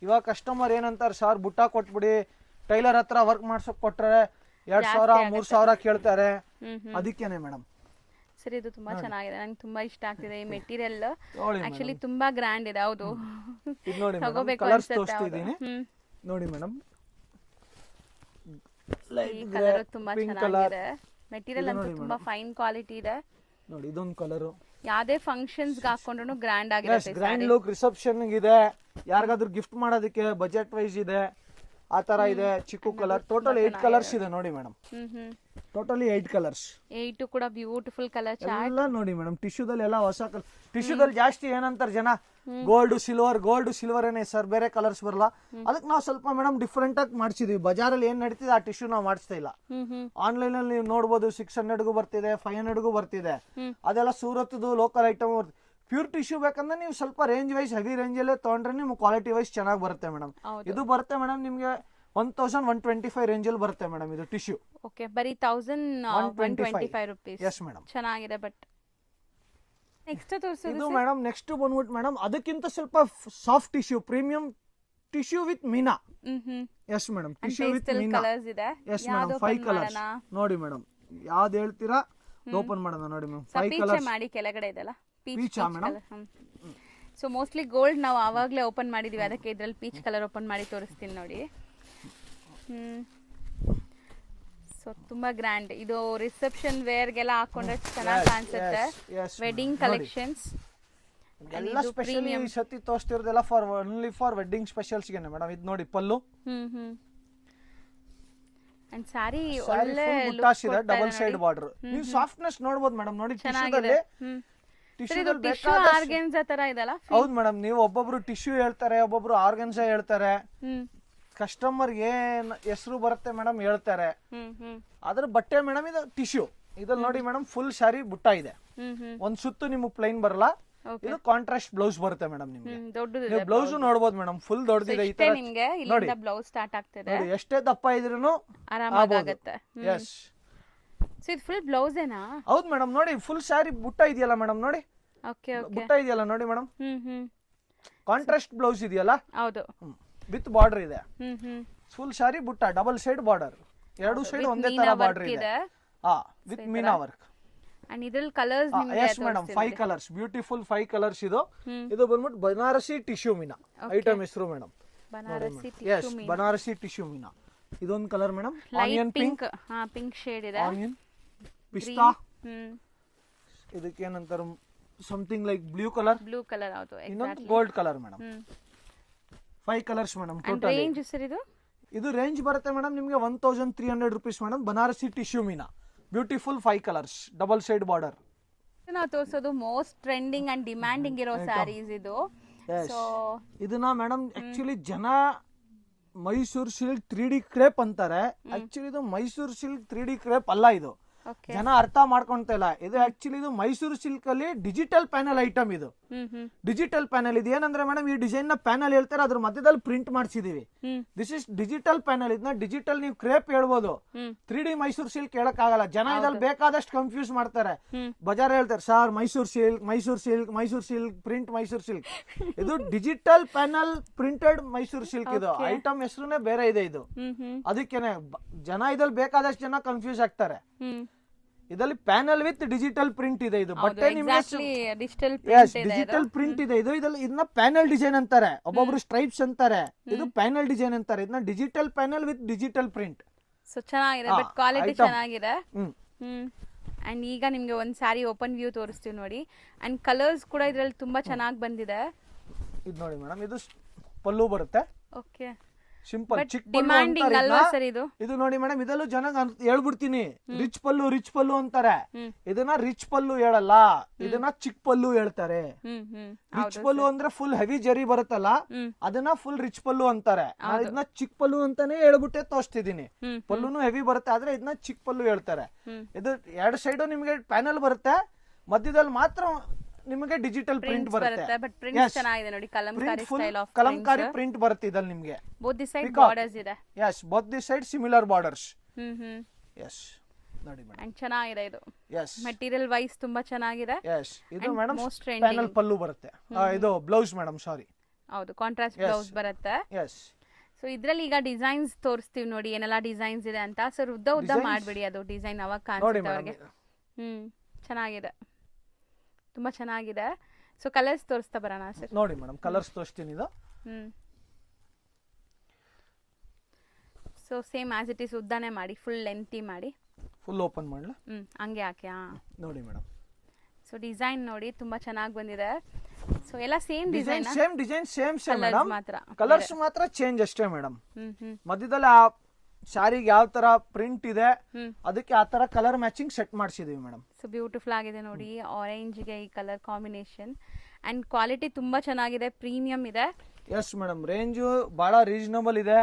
ಇವಾಗ ಕಸ್ಟಮರ್ ಏನಂತಾರೆ, ಸರ್ ಬುಟ್ಟ ಕೊಟ್ಬಿಡಿ, ಟೈಲರ್ ಹತ್ರ ವರ್ಕ್ ಮಾಡ್ಸಕ್ ಕೊಟ್ರೆ 2000 3000 ಕೇಳ್ತಾರೆ. ಅದಕ್ಕೇನೆ ಮೇಡಮ್. ಸರಿ, ಇದು ತುಂಬಾ ಚೆನ್ನಾಗಿದೆ, ನಂಗೆ ತುಂಬಾ ಇಷ್ಟ ಆಗ್ತಿದೆ. ಈ ಮೆಟೀರಿಯಲ್ ಆಕ್ಚುಲಿ ತುಂಬಾ ಗ್ರ್ಯಾಂಡ್ ಇದೆ. ಹೌದು, ಕಲರ್ಸ್ ತೋರಿಸ್ತಿದ್ದೀನಿ ನೋಡಿ ಮೇಡಮ್. ಈ ಕಲರ್ ತುಂಬಾ ಚೆನ್ನಾಗಿದೆ. ಮೆಟೀರಿಯಲ್ ಅಂತೂ ತುಂಬಾ ಫೈನ್ ಕ್ವಾಲಿಟಿ ಇದೆ ನೋಡಿ. ಇದೊಂದು ಕಲರ್ ಯಾವ್ದೇ ಫಂಕ್ಷನ್ಸ್ ಗೆ ಹಾಕೊಂಡ್ರು ಗ್ರ್ಯಾಂಡ್ ಆಗಿರುತ್ತೆ. ಗ್ರ್ಯಾಂಡ್ ಲುಕ್ ರಿಸೆಪ್ಷನ್ ಇದೆ, ಯಾರಿಗಾದ್ರೂ ಗಿಫ್ಟ್ ಮಾಡೋದಕ್ಕೆ ಬಜೆಟ್ ವೈಸ್ ಇದೆ. ಆ ತರ ಇದೆ. ಚಿಕ್ಕು ಕಲರ್, ಟೋಟಲ್ 8 ಕಲರ್ಸ್ ಇದೆ ನೋಡಿ ಮೇಡಮ್. Totally 8 colours. 8 ಕೂಡ ಬ್ಯೂಟಿಫುಲ್ ಕಲರ್ ಚಾರ್ಟ್ ಎಲ್ಲ ನೋಡಿ ಮೇಡಮ್. ಟಿಶ್ಯೂದಲ್ಲಿ ಎಲ್ಲ ಹೊಸ ಕಲರ್. ಟಿಶ್ಯೂದಲ್ಲಿ ಜಾಸ್ತಿ ಏನಂತಾರೆ ಜನ, ಗೋಲ್ಡ್ ಸಿಲ್ವರ್ ಏನೇ ಸರ್, ಬೇರೆ ಕಲರ್ಸ್ ಬರಲ್ಲ. ಅದಕ್ಕೆ ನಾವು ಸ್ವಲ್ಪ ಮೇಡಮ್ ಡಿಫ್ರೆಂಟ್ ಆಗಿ ಮಾಡ್ಸಿದೀವಿ. ಬಜಾರಲ್ಲಿ ಏನ್ ನಡೀತಿದೆ ಆ ಟಿಶ್ಯೂ ನಾವು ಮಾಡಿಸ್ತಾ ಇಲ್ಲ. ಆನ್ಲೈನ್ ಅಲ್ಲಿ ನೀವು ನೋಡಬಹುದು 600ಗೂ ಬರ್ತಿದೆ, 500ಗೂ ಬರ್ತಿದೆ. ಅದೆಲ್ಲ ಸೂರತ್ದು ಲೋಕಲ್ ಐಟಮ್. ಪ್ಯೂರ್ ಟಿಶ್ಯೂ ಬೇಕಂದ್ರೆ ನೀವು ಸ್ವಲ್ಪ ರೇಂಜ್ ವೈಸ್ ಹೆವಿ ರೇಂಜ್ ಅಲ್ಲೇ ತಗೊಂಡ್ರೆ ನಿಮ್ಗೆ ಕ್ವಾಲಿಟಿ ವೈಸ್ ಚೆನ್ನಾಗಿ ಬರುತ್ತೆ ಮೇಡಮ್. ಇದು ಬರುತ್ತೆ ಮೇಡಮ್ ನಿಮ್ಗೆ 1125 ರೇಂಜ್ ಅಲ್ಲಿ ಬರುತ್ತೆ ಮೇಡಮ್ ಇದು ಟಿಶ್ಯೂ. ಓಕೆ, ಬರೀ 1125 rupees. ಎಸ್ ಮೇಡಮ್, ಚೆನ್ನಾಗಿದೆ. ಬಟ್ ನೆಕ್ಸ್ಟ್ ತೋರಿಸೋದು ಇದು ಮೇಡಮ್ ನೆಕ್ಸ್ಟ್ ಬಂದ್ಬಿಟ್ಟು ಮೇಡಮ್ ಅದಕ್ಕಿಂತ ಸ್ವಲ್ಪ soft tissue, premium tissue with Meena. Yes madam, tissue with Meena. Colours ಇದೆ. ಎಸ್ ಮೇಡಮ್, 5 ಕಲರ್ಸ್ ನೋಡಿ ಮೇಡಮ್. ಯಾವ್ದು ಹೇಳ್ತೀರಾ ಓಪನ್ ಮಾಡೋಣ ನೋಡಿ ಮ್ಯಾಮ್. 5 ಕಲರ್ಸ್ ಮಾಡಿ ಕೆಳಗಡೆ ಇದೆಲ್ಲ peach madam. So mostly gold ನಾವು ಆವಾಗಲೇ ಓಪನ್ ಮಾಡಿದೀವಿ, ಅದಕ್ಕೆ ಇದ್ರಲ್ಲಿ ಪೀಚ್ ಕಲರ್ ಓಪನ್ ಮಾಡಿ ತೋರಿಸ್ತೀನಿ ನೋಡಿ. ಸೊ ತುಂಬಾ ಗ್ರ್ಯಾಂಡ್ ಇದು. ರಿಸೆಪ್ಷನ್ ವೇರ್ಗೆಲ್ಲ ಹಾಕೊಂಡ್ರೆ ಚೆನ್ನಾಗಿ ಕಾಣಿಸುತ್ತೆ. ವೆಡ್ಡಿಂಗ್ ಕಲೆಕ್ಷನ್ಸ್ ಎಲ್ಲ ಸ್ಪೆಷಲ್ ಈ ಸತಿ ತೋರಿಸ್ತಿರೋದೆಲ್ಲ ಓನ್ಲಿ ಫಾರ್ ವೆಡ್ಡಿಂಗ್ ಸ್ಪೆಷಲ್ಸ್ ಗೆ ಮೇಡಮ್. ಇದು ನೋಡಿ ಪಲ್ಲು ಅಂಡ್ ಸಾರಿ ಒಳ್ಳೆ ಬುಟ್ಟಾಸ್ ಇದೆ, ಡಬಲ್ ಸೈಡ್ ಬಾರ್ಡರ್. ನೀವು ಸಾಫ್ಟ್ನೆಸ್ ನೋಡಬಹುದು ಮೇಡಮ್. ನೋಡಿ ಟಿಶ್ಯೂದಲ್ಲಿ ಟಿಶ್ಯೂ ಆರ್ಗನ್ಸಾ ತರ ಇದಲ್ಲ. ಹೌದು ಮೇಡಮ್, ನೀವು ಒಬ್ಬೊಬ್ರು ಟಿಶ್ಯೂ ಹೇಳ್ತಾರೆ, ಒಬ್ಬೊಬ್ರು ಆರ್ಗನ್ಸಾ ಹೇಳ್ತಾರೆ. ಕಸ್ಟಮರ್ ಏನ್ ಹೆಸರು ಬರುತ್ತೆ ಮೇಡಮ್ ಹೇಳ್ತಾರೆ. ಅದ್ರ ಬಟ್ಟೆ ಮೇಡಮ್ ಇದು ಟಿಶ್ಯೂ. ಇದ್ರಲ್ಲಿ ನೋಡಿ ಮೇಡಮ್ ಫುಲ್ ಸಾರಿ ಬುಟ್ಟ ಇದೆ. ಒಂದ್ ಸುತ್ತು ನಿಮ್ಗೆ ಪ್ಲೈನ್ ಬರಲ್ಲ. ಇದು ಕಾಂಟ್ರಾಸ್ಟ್ ಬ್ಲೌಸ್ ಬರುತ್ತೆ ಮೇಡಮ್. ನಿಮ್ಗೆ ನೀವು ಬ್ಲೌಸ್ ನೋಡಬಹುದು ಮೇಡಮ್, ಫುಲ್ ದೊಡ್ಡದಿದೆ. ಈ ತರ ನಿಮ್ಗೆ ಇಲ್ಲಿಂದ ಬ್ಲೌಸ್ ಸ್ಟಾರ್ಟ್ ಆಗ್ತಿದೆ. ನೋಡಿ ಎಷ್ಟೇ ದಪ್ಪ ಇದ್ರೂನು ಆರಾಮಾಗಿ ಆಗುತ್ತೆ. ಎಸ್, ಸೊ ಇದು ಫುಲ್ ಬ್ಲೌಸ್ ಏನಾ? ಹೌದು ಮೇಡಮ್. ನೋಡಿ ಫುಲ್ ಸಾರಿ ಬುಟ್ಟ ಇದೆಯಲ್ಲ ಮೇಡಮ್. ನೋಡಿ ಓಕೆ ಓಕೆ, ಬುಟ್ಟ ಇದೆಯಲ್ಲ ನೋಡಿ ಮೇಡಮ್. ಕಾಂಟ್ರಾಸ್ಟ್ ಬ್ಲೌಸ್ ಇದೆಯಲ್ಲ, ಹೌದು, ವಿತ್ ಬಾರ್ಡರ್ ಇದೆ. ಫುಲ್ ಸಾರಿ ಬುಟ್ಟ, ಡಬಲ್ ಸೈಡ್ ಬಾರ್ಡರ್, ಎರಡು ಸೈಡ್ ಒಂದೇ ತರ ಬಾರ್ಡರ್ ಇದೆ. With meena work. ಅಂಡ್ ಇದ್ರಲ್ಲಿ ಕಲರ್ಸ್ ನಿಮಗೆ yes madam, 5 colours, beautiful 5 colours ಇದು. ಇದು ಬಂದ್ಬಿಟ್ಟು ಬನಾರಸಿ ಟಿಶ್ಯೂ ಮೀನಾ ಐಟಮ್ ಹೆಸರು madam. Banarasi yes, Banarasi tissue meena. ಇದೊಂದು colour madam, onion pink. Pink shade ಇದೆ. ಆನಿಯನ್ ಪಿಸ್ತಾ. ಇದಕ್ಕೆ ಏನಂತಾರೆ ಸಮಥಿಂಗ್ ಲೈಕ್ ಬ್ಲೂ ಕಲರ್. ಹೌದು. ಇನ್ನೊಂದು gold colour madam. 5 colours madam total. Range sir ಇದು ರೇಂಜ್ ಬರುತ್ತೆ ಮೇಡಮ್ ನಿಮಗೆ 1300 rupees madam. Banarasi tissue meena, beautiful 5 colours, double side border. ನಾವು ತೋರಿಸೋದು ಮೋಸ್ಟ್ ಟ್ರೆಂಡಿಂಗ್ ಅಂಡ್ ಡಿಮ್ಯಾಂಡಿಂಗ್ ಇರೋ ಸ್ಯಾರೀಸ್ ಇದು. ಸೊ ಇದನ್ನ ಮೇಡಮ್ ಆಕ್ಚುಲಿ ಜನ ಮೈಸೂರು ಸಿಲ್ಕ್ 3D ಕ್ರೇಪ್ ಅಂತಾರೆ. ಆಕ್ಚುಲಿ ಇದು ಮೈಸೂರು ಸಿಲ್ಕ್ 3D ಕ್ರೇಪ್ ಅಲ್ಲ. ಇದು ಜನ ಅರ್ಥ ಮಾಡ್ಕೊಂತ ಇಲ್ಲ. ಇದು ಆಕ್ಚುಲಿ ಇದು ಮೈಸೂರು ಸಿಲ್ಕ್ ಅಲ್ಲಿ ಡಿಜಿಟಲ್ ಪ್ಯಾನಲ್ ಐಟಮ್. ಇದು ಡಿಜಿಟಲ್ ಪ್ಯಾನಲ್. ಇದು ಏನಂದ್ರೆ ಮೇಡಮ್ ಈ ಡಿಸೈನ್ ನ ಪ್ಯಾನಲ್ ಹೇಳ್ತಾರೆ, ಅದ್ರ ಮಧ್ಯದಲ್ಲಿ ಪ್ರಿಂಟ್ ಮಾಡಿಸಿದೀವಿ. This is digital panel. ಇದನ್ನ ಡಿಜಿಟಲ್ ನೀವು ಕ್ರೇಪ್ ಹೇಳ್ಬೋದು, 3D ಮೈಸೂರು ಸಿಲ್ಕ್ ಹೇಳಕ್ ಆಗಲ್ಲ. ಜನ ಇದ್ರಲ್ಲಿ ಬೇಕಾದಷ್ಟು ಕನ್ಫ್ಯೂಸ್ ಮಾಡ್ತಾರೆ. ಬಜಾರ್ ಹೇಳ್ತಾರೆ sir Mysore silk, Mysore silk, Mysore silk print, Mysore silk. ಇದು digital panel printed Mysore silk. ಇದು ಐಟಮ್ ಹೆಸರುನೇ ಬೇರೆ ಇದೆ. ಇದು ಅದಕ್ಕೇನೆ ಜನ ಇದ್ರಲ್ಲಿ ಬೇಕಾದಷ್ಟು ಜನ ಕನ್ಫ್ಯೂಸ್ ಆಗ್ತಾರೆ. ಇದರಲ್ಲಿ ಪ್ಯಾನಲ್ ವಿತ್ ಡಿಜಿಟಲ್ ಪ್ರಿಂಟ್ ಇದೆ. ಇದು ಬಟ್ಟೆ ನಿಮಗೆ ಡಿಜಿಟಲ್ ಪ್ರಿಂಟ್ ಇದೆ. ಇದು ಇದನ್ನ ಪ್ಯಾನಲ್ ಡಿಸೈನ್ ಅಂತಾರೆ, ಒಬ್ಬೊಬ್ರು ಸ್ಟ್ರೈಪ್ಸ್ ಅಂತಾರೆ. ಇದು ಪ್ಯಾನಲ್ ಡಿಸೈನ್ ಅಂತಾರೆ. ಇದನ್ನ digital panel with digital print. So ಚೆನ್ನಾಗಿದೆ, ಬಟ್ ಕ್ವಾಲಿಟಿ ಚೆನ್ನಾಗಿದೆ. ಅಂಡ್ ಈಗ ನಿಮ್ಗೆ ಒಂದ್ ಸಾರಿ ಓಪನ್ ವ್ಯೂ ತೋರಿಸ್ತೀವಿ ನೋಡಿ. ಅಂಡ್ ಕಲರ್ಸ್ ಕೂಡ ಇದ್ರಲ್ಲಿ ತುಂಬಾ ಚೆನ್ನಾಗಿ ಬಂದಿದೆ. ಇದು ನೋಡಿ ಮೇಡಮ್, ಇದು ಪಲ್ಲು ಬರುತ್ತೆ. ಓಕೆ, ಸಿಂಪಲ್ ಚಿಕ್ಕ ಡಿಮ್ಯಾಂಡಿಂಗ್ ಅಲ್ವಾ ಸರ್ ಇದು? ಇದು ನೋಡಿ ಮೇಡಮ್, ಇದಲ್ಲೂ ಜನ ಹೇಳ್ಬಿಡ್ತೀನಿ ರಿಚ್ ಪಲ್ಲು ಅಂತಾರೆ. ಇದನ್ನ ರಿಚ್ ಪಲ್ಲು ಹೇಳಲ್ಲ, ಇದನ್ನ ಚಿಕ್ಕ ಪಲ್ಲು ಹೇಳ್ತಾರೆ. ರಿಚ್ ಪಲ್ಲು ಅಂದ್ರೆ ಫುಲ್ ಹೆವಿ ಜರಿ ಬರುತ್ತಲ್ಲ, ಅದನ್ನ ಫುಲ್ ರಿಚ್ ಪಲ್ಲು ಅಂತಾರೆ. ಇದನ್ನ ಚಿಕ್ಕ ಪಲ್ಲು ಅಂತಾನೆ ಹೇಳ್ಬಿಟ್ಟೆ ತೋರಿಸ್ತಿದೀನಿ. ಪಲ್ಲುನು ಹೆವಿ ಬರುತ್ತೆ, ಆದ್ರೆ ಇದನ್ನ ಚಿಕ್ಕ ಪಲ್ಲು ಹೇಳ್ತಾರೆ. ಇದು 2 ಸೈಡು ನಿಮ್ಗೆ ಪ್ಯಾನಲ್ ಬರುತ್ತೆ, ಮಧ್ಯದಲ್ಲಿ ಮಾತ್ರ ನಿಮಗೆ ಡಿಜಿಟಲ್ ಪ್ರಿಂಟ್ ಬರುತ್ತೆ. ಬಟ್ ಪ್ರಿಂಟ್ ಚೆನ್ನಾಗಿದೆ ನೋಡಿ, Kalamkari style of Kalamkari print ಬರುತ್ತೆ ಇದಲ್ಲಿ ನಿಮಗೆ. ಬೋತ್ ದಿ ಸೈಡ್ ಬಾರ್ಡರ್ಸ್ ಇದೆ. Yes, both the side similar borders. Yes, ನೋಡಿ ಮೇಡಂ, ಅಂಡ್ ಚೆನ್ನಾಗಿದೆ ಇದು. ಯಸ್, ಮೆಟೀರಿಯಲ್ ವೈಸ್ ತುಂಬಾ ಚೆನ್ನಾಗಿದೆ. ಯಸ್, ಇದು ಮೇಡಂ ಪ್ಯಾನಲ್ ಪಲ್ಲು ಬರುತ್ತೆ. ಇದು ಬ್ಲೌಸ್ ಮೇಡಂ, ಸಾರಿ. ಹೌದು, ಕಾಂಟ್ರಾಸ್ಟ್ ಬ್ಲೌಸ್ ಬರುತ್ತೆ. ಯಸ್. ಸೊ ಇದ್ರಲ್ಲಿ ಈಗ ಡಿಸೈನ್ಸ್ ತೋರಿಸ್ತೀವಿ ನೋಡಿ, ಏನೆಲ್ಲ ಡಿಸೈನ್ಸ್ ಇದೆ ಅಂತ. ಸರ್ ಉದ್ದ ಮಾಡ್ಬಿಡಿ, ಅದು ಡಿಸೈನ್ ಅವಾಗ ಕಾಣಿಸುತ್ತೆ ಅವ್ರಿಗೆ. ಚೆನ್ನಾಗಿದೆ, ತುಂಬಾ ಚೆನ್ನಾಗಿದೆ. ಸೊ ಕಲರ್ಸ್ ತೋರಿಸ್ತಾ ಬರೋಣ ಸರ್. ನೋಡಿ ಮೇಡಮ್, ಕಲರ್ಸ್ ತೋರಿಸ್ತೀನಿ. ಇದು so same as it is ಉದ್ದಾನೆ ಮಾಡಿ, ಫುಲ್ ಲೆಂತಿ ಮಾಡಿ. ಫುಲ್ ಓಪನ್ ಮಾಡಲಾ? ಹಂಗೆ ಹಾಕಿ. ನೋಡಿ ಮೇಡಮ್, ಸೊ ಡಿಸೈನ್ ನೋಡಿ ತುಂಬಾ ಚೆನ್ನಾಗಿ ಬಂದಿದೆ. ಸೊ ಎಲ್ಲ ಸೇಮ್ ಡಿಸೈನ್ ಸೇಮ್ ಮೇಡಮ್, ಮಾತ್ರ ಕಲರ್ಸ್ ಮಾತ್ರ ಚೇಂಜ್ ಅಷ್ಟೇ ಮೇಡಮ್. ಹ್ಮ್ ಮಧ್ಯದಲ್ಲಿ ಆ ಸ್ಯಾರಿಗೆ ಯಾವ ತರ ಪ್ರಿಂಟ್ ಇದೆ ಅದಕ್ಕೆ ಆ ತರ ಕಲರ್ ಮ್ಯಾಚಿಂಗ್ ಸೆಟ್ ಮಾಡಿಸಿದೀವಿ ಮೇಡಮ್. ಸೊ ಬ್ಯೂಟಿಫುಲ್ ಆಗಿದೆ ನೋಡಿ, ಆರೆಂಜ್ಗೆ ಈ ಕಲರ್ ಕಾಂಬಿನೇಷನ್. ಅಂಡ್ ಕ್ವಾಲಿಟಿ ತುಂಬಾ ಚೆನ್ನಾಗಿದೆ, ಪ್ರೀಮಿಯಂ ಇದೆ. ಎಸ್ ಮೇಡಮ್, ರೇಂಜ್ ಬಹಳ ರೀಸನಬಲ್ ಇದೆ.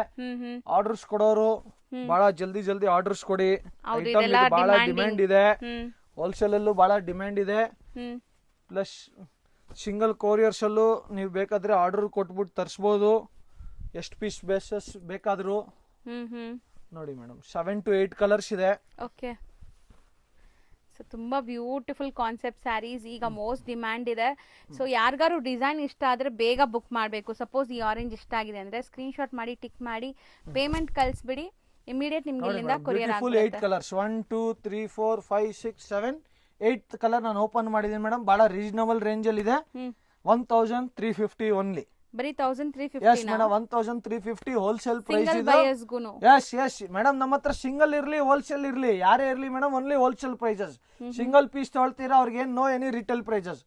ಆರ್ಡರ್ಸ್ ಕೊಡೋರು ಬಹಳ ಜಲ್ದಿ ಆರ್ಡರ್ಸ್ ಕೊಡಿ. ಐಟಮ್ ಬಹಳ ಡಿಮ್ಯಾಂಡ್ ಇದೆ, ಹೋಲ್ಸೇಲ್ ಅಲ್ಲೂ ಬಹಳ ಡಿಮ್ಯಾಂಡ್ ಇದೆ. ಪ್ಲಸ್ ಸಿಂಗಲ್ ಕೊರಿಯರ್ಸ್ ಅಲ್ಲೂ ನೀವು ಬೇಕಾದ್ರೆ ಆರ್ಡರ್ ಕೊಟ್ಬಿಟ್ಟು ತರಿಸ್ಬೋದು, ಎಷ್ಟು ಪೀಸ್ ಬೇಸಸ್ ಬೇಕಾದ್ರೂ. ನೋಡಿ ಮೇಡಮ್, 7 to 8 ಕಲರ್ಸ್ ಇದೆ. ಓಕೆ, ಸೊ ತುಂಬಾ ಬ್ಯೂಟಿಫುಲ್ ಕಾನ್ಸೆಪ್ಟ್ ಸ್ಯಾರೀಸ್ ಈಗ ಮೋಸ್ಟ್ ಡಿಮ್ಯಾಂಡ್ ಇದೆ. ಸೊ ಯಾರಿಗಾರು ಡಿಸೈನ್ ಇಷ್ಟ ಆದ್ರೆ ಬೇಗ ಬುಕ್ ಮಾಡಬೇಕು. ಸಪೋಸ್ ಈ ಆರೆಂಜ್ ಇಷ್ಟ ಆಗಿದೆ ಅಂದ್ರೆ ಸ್ಕ್ರೀನ್ ಶಾಟ್ ಮಾಡಿ ಟಿಕ್ ಮಾಡಿ ಪೇಮೆಂಟ್ ಕಳಿಸ್ಬಿಡಿ, ಇಮಿಡಿಯೇಟ್ ನಿಮ್ಗೆ ಇಲ್ಲಿಂದ ಕೊರಿಯರ್ ಫುಲ್ 8 ಕಲರ್ಸ್, 1 2 3 4 5 6 7 8 ಕಲರ್ ನಾನು ಓಪನ್ ಮಾಡಿದ್ದೀನಿ ಮೇಡಮ್. ಬಹಳ ರೀಸನಬಲ್ ರೇಂಜ್ ಅಲ್ಲಿ ಇದೆ. 1350 ಓನ್ಲಿ. ಬರೀ 1350. ಎಸ್ ಮೇಡಮ್, 1350 ಹೋಲ್ಸೇಲ್ ಪ್ರೈಸ್ ಇದೆ. ಎಸ್ ಮೇಡಮ್, ನಮ್ಮ ಹತ್ರ ಸಿಂಗಲ್ ಇರ್ಲಿ ಹೋಲ್ಸೇಲ್ ಇರ್ಲಿ ಯಾರೇ ಇರ್ಲಿ madam, only wholesale prices. Single piece ತಗೊಳ್ತೀರಾ ಅವ್ರಿಗೆ ಏನ್ no any retail prices,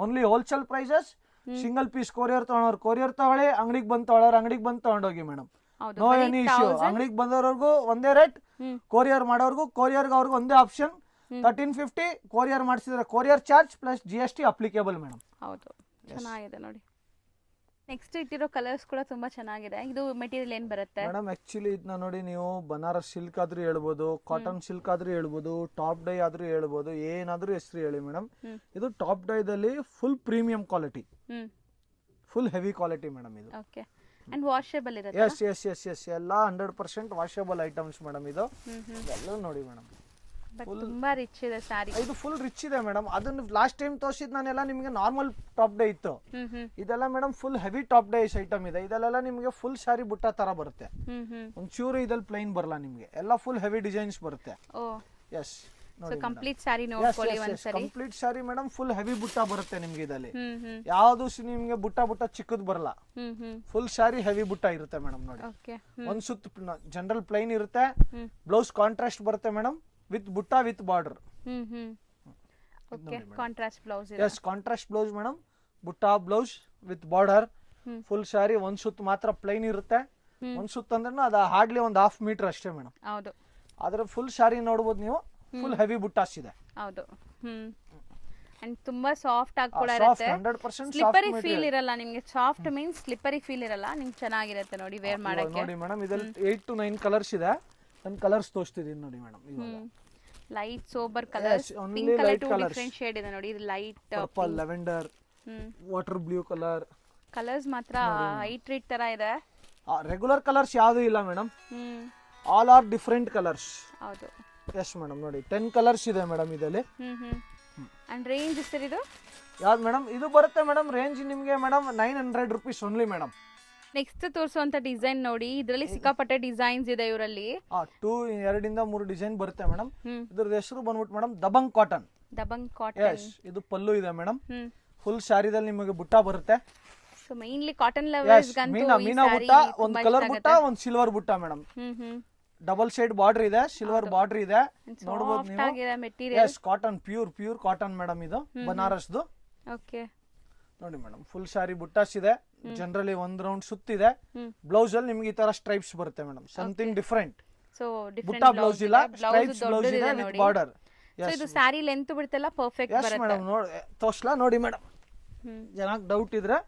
only wholesale prices. Single piece courier ತಗೊಳೋರು ಕೊರಿಯರ್ ತಗೊಳ್ಳಿ, ಅಂಗಡಿಗೆ ಬಂದು ತಗೊಳ್ಳೋರು ಅಂಗಡಿಗೆ ಬಂದು ತಗೊಂಡೋಗಿ ಮೇಡಮ್. No any issue. ಅಂಗಡಿಗೆ ಬಂದವ್ರಿಗೂ ಒಂದೇ ರೇಟ್, ಕೊರಿಯರ್ ಮಾಡೋರ್ಗು ಕೊರಿಯರ್ಗೆ ಅವ್ರಿಗೆ ಒಂದೇ ಆಪ್ಷನ್. 1350 ಕೊರಿಯರ್ ಮಾಡಿಸಿದ್ರೆ courier charge plus GST applicable madam. ಹೌದು, ಚೆನ್ನಾಗಿದೆ ನೋಡಿ. ನೆಕ್ಸ್ಟ್ ಇಟ್ಟಿರೋ ಕಲರ್ಸ್ ಕೂಡ ತುಂಬಾ ಚೆನ್ನಾಗಿದೆ. ಇದು ಮೆಟೀರಿಯಲ್ ಏನ್ ಬರುತ್ತೆ ಮೇಡಮ್? ಆಕ್ಚುಲಿ ಇದನ್ನ ನೋಡಿ, ನೀವು ಬನಾರಸ್ ಸಿಲ್ಕ್ ಆದ್ರೂ ಹೇಳ್ಬೋದು, ಕಾಟನ್ ಸಿಲ್ಕ್ ಆದ್ರೂ ಹೇಳ್ಬೋದು, ಟಾಪ್ ಡೈ ಆದ್ರೂ ಹೇಳ್ಬೋದು, ಏನಾದ್ರೂ ಹೆಸರು ಹೇಳಿ ಮೇಡಮ್. ಇದು ಟಾಪ್ ಡೈದಲ್ಲಿ full premium quality, full heavy quality madam ಇದು. ಓಕೆ, ಅಂಡ್ ವಾಷೇಬಲ್ ಇರುತ್ತೆ. ಎಸ್ ಎಲ್ಲ 100% ವಾಷೇಬಲ್ ಐಟಮ್ಸ್ ಮೇಡಮ್. ಇದು ಎಲ್ಲ ನೋಡಿ ಮೇಡಮ್, ತುಂಬಾ ರಿಚ್ ಇದೆ ಸ್ಯಾರಿ. ಇದು ಫುಲ್ ರಿಚ್ ಇದೆ ಮೇಡಮ್. ಅದನ್ನ ಲಾಸ್ಟ್ ಟೈಮ್ ತೋರಿಸಿದ್ ನಾನೆಲ್ಲ ನಿಮಗೆ ನಾರ್ಮಲ್ ಟಾಪ್ ಡೈ ಇತ್ತು. ಇದೆಲ್ಲ madam full heavy top dyes item ಇದೆ. ಇದೆಲ್ಲ ನಿಮಗೆ ಫುಲ್ ಸಾರಿ ಬುಟ್ಟ ತರ ಬರುತ್ತೆ. ಒಂಚೂರು ಇದಲ್ಲಿ ಪ್ಲೈನ್ ಬರಲ್ಲ ನಿಮಗೆ, ಎಲ್ಲ ಫುಲ್ ಹೆವಿ ಡಿಸೈನ್ಸ್ ಬರುತ್ತೆ. ಎಸ್, ಕಂಪ್ಲೀಟ್ ಸ್ಯಾರಿ ನೋಡ್ಕೊಳ್ಳಿ ಒಂದ್ಸರಿ. Complete sari madam, full heavy ಬುಟ್ಟ ಬರುತ್ತೆ ನಿಮ್ಗೆ ಇದಲ್ಲಿ. ಯಾವ್ದು ನಿಮ್ಗೆ ಬುಟ್ಟ ಚಿಕ್ಕದ್ ಬರಲ್ಲ, ಫುಲ್ ಸ್ಯಾರಿ ಹೆವಿ ಬುಟ್ಟ ಇರುತ್ತೆ ಮೇಡಮ್. ನೋಡಿ, ಒಂದ್ ಸುತ್ತ ಜನರಲ್ ಪ್ಲೈನ್ ಇರುತ್ತೆ, ಬ್ಲೌಸ್ ಕಾಂಟ್ರಾಸ್ಟ್ ಬರುತ್ತೆ ಮೇಡಮ್, ವಿತ್ ಬುಟ್ಟ with border. Okay, contrast blouse ಇದೆ. ಎಸ್, ಕಾಂಟ್ರಾಸ್ಟ್ ಬ್ಲೌಸ್ ಮೇಡಮ್, ಬುಟ್ಟ blouse with border. Full sari ಒಂದ್ ಸುತ್ತ ಮಾತ್ರ ಪ್ಲೈನ್ ಇರುತ್ತೆ. ಒಂದ್ ಸುತ್ತ ಅಂದ್ರೆ ಅದು ಹಾರ್ಡ್ಲಿ ಒಂದು 1/2 ಮೀಟರ್ ಅಷ್ಟೇ ಮೇಡಮ್. ಹೌದು, ಆದ್ರೆ ಫುಲ್ ಸ್ಯಾರಿ ನೋಡಬಹುದು ನೀವು, ಫುಲ್ ಹೆವಿ ಬುಟ್ಟಾಸ್ ಇದೆ. ಹೌದು, ಅಂಡ್ ತುಂಬಾ ಸಾಫ್ಟ್ ಆಗಿ ಕೂಡ ಇರುತ್ತೆ. 100% ಸ್ಲಿಪ್ಪರಿ ಫೀಲ್ ಇರಲ್ಲ ನಿಮ್ಗೆ. ಸಾಫ್ಟ್ ಮೀನ್ಸ್ ಸ್ಲಿಪ್ಪರಿ ಫೀಲ್ ಇರಲ್ಲ, ನಿಮ್ಗೆ ಚೆನ್ನಾಗಿರುತ್ತೆ ನೋಡಿ ವೇರ್ ಮಾಡಕ್ಕೆ. ನೋಡಿ ಮೇಡಮ್, ಇದ್ರಲ್ಲಿ 8 to 9 ಕಲರ್ಸ್ ಇದೆ. ನಾನು ಕಲರ್ಸ್ ತೋರಿಸ್ತಿದ್ದೀನಿ ನೋಡಿ ಮೇಡಮ್. ಇವಾಗ light sober colours, pink colour two different shade ಇದೆ ನೋಡಿ. ಇದು light purple, lavender, water blue colour. Colours ಮಾತ್ರ ಹೈಟ್ ರೇಟ್ ತರ ಇದೆ. ರೆಗ್ಯುಲರ್ ಕಲರ್ಸ್ ಯಾವುದು ಇಲ್ಲ madam, all are different colours. ಹೌದು, ಎಸ್ ಮೇಡಮ್. ನೋಡಿ 10 ಕಲರ್ಸ್ ಇದೆ ಮೇಡಮ್ ಇದರಲ್ಲಿ. ಅಂಡ್ ರೇಂಜ್ ಸರ್ ಇದು ಯಾವ್ದು ಮೇಡಮ್? ಇದು ಬರುತ್ತೆ ಮೇಡಮ್ ರೇಂಜ್ ನಿಮಗೆ madam 900 rupees only madam. Next ತೋರಿಸುವಂತ ಡಿಸೈನ್ ನೋಡಿ, ಇದರಲ್ಲಿ ಸಿಕ್ಕಾಪಟ್ಟೆ ಡಿಸೈನ್ಸ್ ಇದೆ ಇವರಲ್ಲಿ. 2 ಇಂದ 3 ಡಿಸೈನ್ ಬರುತ್ತೆ ಮೇಡಮ್. ಇದ್ರದ್ದು ಹೆಸರು ಬಂದ್ಬಿಟ್ಟು madam Dabangg cotton. Dabangg cotton. Yes, ಇದು ಪಲ್ಲು ಇದೆ ಮೇಡಮ್. ಫುಲ್ ಸ್ಯಾರಿದಲ್ಲಿ ನಿಮಗೆ ಬುಟ್ಟ ಬರುತ್ತೆ. ಸೊ ಮೇನ್ಲಿ ಕಾಟನ್ ಲವರ್ಸ್ ಗಂತೂ ಮೀನಾ ಬುಟ್ಟ, ಒಂದು ಕಲರ್ ಬುಟ್ಟ, ಒಂದು ಸಿಲ್ವರ್ ಬುಟ್ಟ ಮೇಡಮ್. ಡಬಲ್ ಶೇಡ್ ಬಾರ್ಡರ್ ಇದೆ, ಸಿಲ್ವರ್ ಬಾರ್ಡರ್ ಇದೆ, ನೋಡಬಹುದು ನೀವು. Yes, cotton, pure cotton madam. ಇದು ಬನಾರಸ್ದು. ಓಕೆ, ನೋಡಿ ಮೇಡಮ್, ಫುಲ್ ಸ್ಯಾರಿ ಬುಟ್ಟಾಸ್ ಇದೆ. ಜನರಲಿ ಒಂದ್ ರೌಂಡ್ ಸುತ್ತಿದೆ. ಬ್ಲೌಸ್ ಅಲ್ಲಿ ನಿಮ್ಗೆ ಈ ತರ ಸ್ಟ್ರೈಪ್ಸ್ ಬರುತ್ತೆ ಮೇಡಮ್, ಸಮಥಿಂಗ್ ಡಿಫರೆಂಟ್. ಸೊ ಬುಟ್ಟ ಬ್ಲೌಸ್ ಇಲ್ಲ, ಸ್ಟ್ರೈಪ್ಸ್ ಬ್ಲೌಸ್ ಇದೆ ವಿತ್ ಬಾರ್ಡರ್. ಸೊ ಇದು ಸ್ಯಾರಿ ಲೆಂತ್ ಬಿಡ್ತಲ್ಲ ಪರ್ಫೆಕ್ಟ್ ಬರುತ್ತೆ. ಎಸ್ ಮೇಡಮ್, ನೋಡಿ ತೋರ್ಸ್ಲಾ? ನೋಡಿ ಮೇಡಮ್, ಜನಕ್ಕೆ ಡೌಟ್ ಇದ್ರೆ.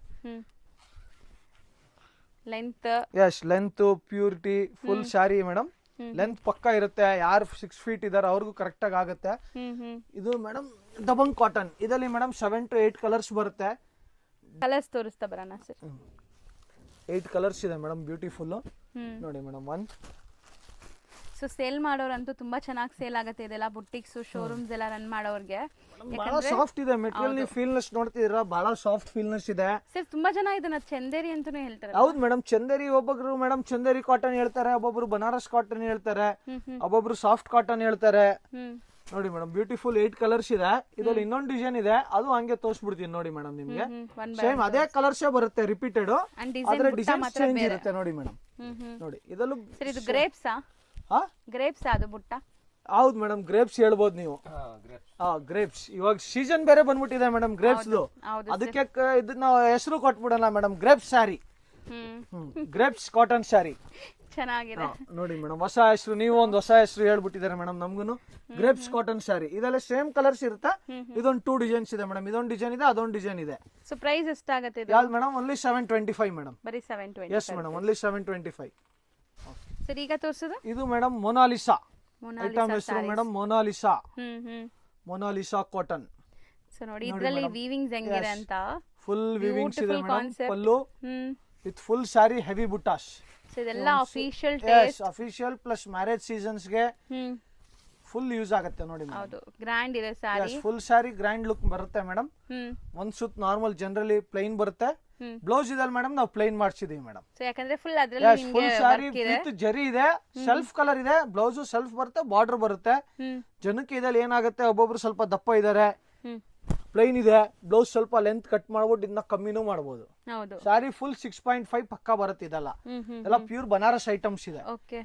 Length, yes, length, purity, full sari madam. Length ಪಕ್ಕ ಇರುತ್ತೆ. ಯಾರು 6 feet ಇದಾರೆ ಅವ್ರಿಗೂ ಕರೆಕ್ಟ್ ಆಗಿ ಆಗುತ್ತೆ. ಇದು ಮೇಡಮ್ ದಬಂಗ್ ಕಾಟನ್. ಇದರಲ್ಲಿ ಮೇಡಮ್ 7 to 8 ಕಲರ್ಸ್ ಬರುತ್ತೆ. ಕಲರ್ಸ್ ತೋರಿಸ್ತಾ ಬರೋಣ ಸರ್. 8 ಕಲರ್ಸ್ ಇದೆ ಮೇಡಮ್, ಬ್ಯೂಟಿಫುಲ್. ನೋಡಿ ಮೇಡಮ್, 1. ಸೊ ಸೇಲ್ ಮಾಡೋರಂತೂ ತುಂಬಾ ಚೆನ್ನಾಗಿ ಸೇಲ್ ಆಗುತ್ತೆ ಇದೆಲ್ಲ. ಬುಟ್ಟಿಕ್ಸ್, ಶೋರೂಮ್ಸ್ ಎಲ್ಲ ರನ್ ಮಾಡೋರ್ಗೆ ಬಹಳ ಸಾಫ್ಟ್ ಇದೆ ಮೆಟೀರಿಯಲ್. ನೀವು ಫೀಲ್ನೆಸ್ ನೋಡ್ತಿದ್ದೀರಾ, ಬಹಳ ಸಾಫ್ಟ್ ಫೀಲ್ನೆಸ್ ಇದೆ ಸರ್. ತುಂಬಾ ಜನ ಇದನ್ನ ಚಂದೇರಿ ಅಂತಾನೂ ಹೇಳ್ತಾರೆ. ಹೌದು ಮೇಡಮ್, ಚಂದೇರಿ. ಒಬ್ಬೊಬ್ರು ಮೇಡಮ್ ಚಂದೇರಿ ಕಾಟನ್ ಹೇಳ್ತಾರೆ, ಒಬ್ಬೊಬ್ರು ಬನಾರಸ್ ಕಾಟನ್ ಹೇಳ್ತಾರೆ, ಒಬ್ಬೊಬ್ರು ಸಾಫ್ಟ್ ಕಾಟನ್ ಹೇಳ್ತಾರೆ. ನೋಡಿ ಮೇಡಮ್, ಬ್ಯೂಟಿಫುಲ್ 8 ಕಲರ್ಸ್ ಇದೆ. ಇದರಲ್ಲಿ ಇನ್ನೊಂದು ಡಿಸೈನ್ ಇದೆ, ಅದು ಹಂಗೆ ತೋರಿಸ್ಬಿಡ್ತೀನಿ ನೋಡಿ ಮೇಡಮ್. ನಿಮ್ಗೆ ಸೇಮ್ ಅದೇ ಕಲರ್ಸೇ ಬರುತ್ತೆ, ರಿಪೀಟೆಡ್, ಆದ್ರೆ ಡಿಸೈನ್ ಚೇಂಜ್ ಇರುತ್ತೆ ನೋಡಿ ಮೇಡಮ್. ನೋಡಿ ಇದರಲ್ಲೂ ಇದು ಗ್ರೇಪ್ಸಾ? ಗ್ರೇಪ್ಸ್ ಅದು ಬುಟ್ಟ. ಹೌದು ಮೇಡಮ್, ಗ್ರೇಪ್ಸ್ ಹೇಳ್ಬೋದು ನೀವು. ಗ್ರೇಪ್ಸ್ ಇವಾಗ ಸೀಸನ್ ಬೇರೆ ಬಂದ್ಬಿಟ್ಟಿದೆ ಮೇಡಮ್ ಗ್ರೇಪ್ಸ್ದು. ಅದಕ್ಕೆ ಇದನ್ನ ಹೆಸರು ಕೊಟ್ಬಿಡೋಣ madam, grapes sari. Grapes cotton sari ಚೆನ್ನಾಗಿದೆ ನೋಡಿ ಮೇಡಮ್. ಹೊಸ ಹೆಸರು, ನೀವು ಒಂದು ಹೊಸ ಹೆಸರು ಹೇಳ್ಬಿಟ್ಟಿದ್ದಾರೆ ಮೇಡಮ್ ನಮ್ಗುನು. ಗ್ರೇಪ್ಸ್ ಕಾಟನ್ ಸ್ಯಾರಿ ಇದೆಲ್ಲ ಸೇಮ್ ಕಲರ್ಸ್ ಇರುತ್ತೆ. ಇದೊಂದು 2 ಡಿಸೈನ್ಸ್ ಇದೆ ಮೇಡಮ್. ಇದೊಂದು ಡಿಸೈನ್ ಇದೆ, ಅದೊಂದು ಡಿಸೈನ್ ಇದೆ. ಸೊ ಪ್ರೈಸ್ ಎಷ್ಟಾಗುತ್ತೆ ಇದು? ಯಾವ್ದು ಮೇಡಮ್? Only 725 madam. ಬರೀ 720. S madam, only 725. ಸರ್ ಈಗ ತೋರಿಸೋದು ಇದು ಮೇಡಮ್ ಮೊನಾಲಿಸಾ ಐಟಮ್ ಹೆಸರು madam. Mona Lisa, Mona Lisa cotton. So ನೋಡಿ ಇದರಲ್ಲಿ ವೀವಿಂಗ್ಸ್ ಹೆಂಗಿದೆ ಅಂತ. ಫುಲ್ ವೀವಿಂಗ್ಸ್ ಇದೆ madam. Pallu with full sari, heavy ಬುಟ್ಟಾಸ್. ಸೊ ಇದೆಲ್ಲ official taste, official plus marriage seasons ಗೆ ಫುಲ್ ಯೂಸ್ ಆಗುತ್ತೆ ನೋಡಿ ಮೇಡಮ್. ಹೌದು, ಗ್ರ್ಯಾಂಡ್ ಇದೆ sari. Full sari grand look ಬರುತ್ತೆ ಮೇಡಮ್. ಒಂದ್ ಸುತ್ ನಾರ್ಮಲ್ ಜನರಲಿ ಪ್ಲೈನ್ ಬರುತ್ತೆ. ಬ್ಲೌಸ್ ಇದೆ ಮೇಡಮ್, ನಾವು ಪ್ಲೈನ್ ಮಾಡ್ಸಿದೀವಿ ಮೇಡಮ್. ಸೊ ಯಾಕಂದ್ರೆ ಫುಲ್ ಅದರಲ್ಲಿ ಫುಲ್ ಸ್ಯಾರಿ ವಿತ್ ಜರಿ ಇದೆ, ಸೆಲ್ಫ್ ಕಲರ್ ಇದೆ. ಬ್ಲೌಸ್ ಸೆಲ್ಫ್ ಬರುತ್ತೆ, ಬಾರ್ಡರ್ ಬರುತ್ತೆ. ಜನಕ್ಕೆ ಇದ್ರಲ್ಲಿ ಏನಾಗುತ್ತೆ, ಒಬ್ಬೊಬ್ರು ಸ್ವಲ್ಪ ದಪ್ಪ ಇದಾರೆ, ಪ್ಲೈನ್ ಇದೆ, ಬ್ಲೌಸ್ ಸ್ವಲ್ಪ ಲೆಂತ್ ಕಟ್ ಮಾಡ್ಬಿಟ್ಟು ಇದನ್ನ ಕಮ್ಮಿನೂ ಮಾಡಬಹುದು. ಹೌದು, ಸ್ಯಾರಿ ಫುಲ್ 6.5 ಪಕ್ಕಾ ಬರುತ್ತೆ. ಇದೆಲ್ಲ ಎಲ್ಲ ಪ್ಯೂರ್ ಬನಾರಸ್ ಐಟಮ್ಸ್ ಇದೆ. ಓಕೆ.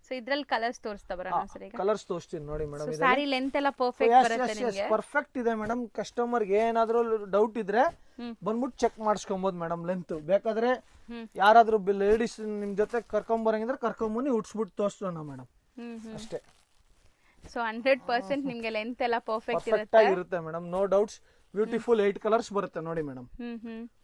ಸೊ ಇದ್ರಲ್ಲಿ ಕಲರ್ಸ್ ತೋರಿಸ್ತಾ ಬರೋಣ ಸರ್ ಈಗ. ಕಲರ್ಸ್ ತೋರಿಸ್ತೀನಿ ನೋಡಿ ಮೇಡಮ್. ಸ್ಯಾರಿ ಲೆಂತ್ ಎಲ್ಲ ಪರ್ಫೆಕ್ಟ್ ಬರುತ್ತೆ ನಿಮಗೆ. ಪರ್ಫೆಕ್ಟ್ ಇದೆ ಮೇಡಮ್. ಕಸ್ಟಮರ್ ಗೆ ಏನಾದ್ರೂ ಡೌಟ್ ಇದ್ರೆ ಬಂದ್ಬಿಟ್ಟು ಚೆಕ್ ಮಾಡಿಸ್ಕೊಬಹುದು ಮೇಡಮ್. ಲೆಂತ್ ಬೇಕಾದ್ರೆ ಯಾರಾದ್ರೂ ಲೇಡೀಸ್ ನಿಮ್ ಜೊತೆ ಕರ್ಕೊಂಡ್ ಬರಂಗಿದ್ರೆ ಕರ್ಕೊಂಬನ್ನಿ, ಉಡ್ಸ್ಬಿಟ್ಟು ತೋರಿಸೋಣ ಮೇಡಮ್, ಅಷ್ಟೇ. ಸೊ 100% ನಿಮ್ಗೆ ಲೆಂತ್ ಎಲ್ಲ ಪರ್ಫೆಕ್ಟ್ ಇರುತ್ತೆ madam, no doubts. Beautiful 8 colours ಬರುತ್ತೆ ನೋಡಿ ಮೇಡಮ್.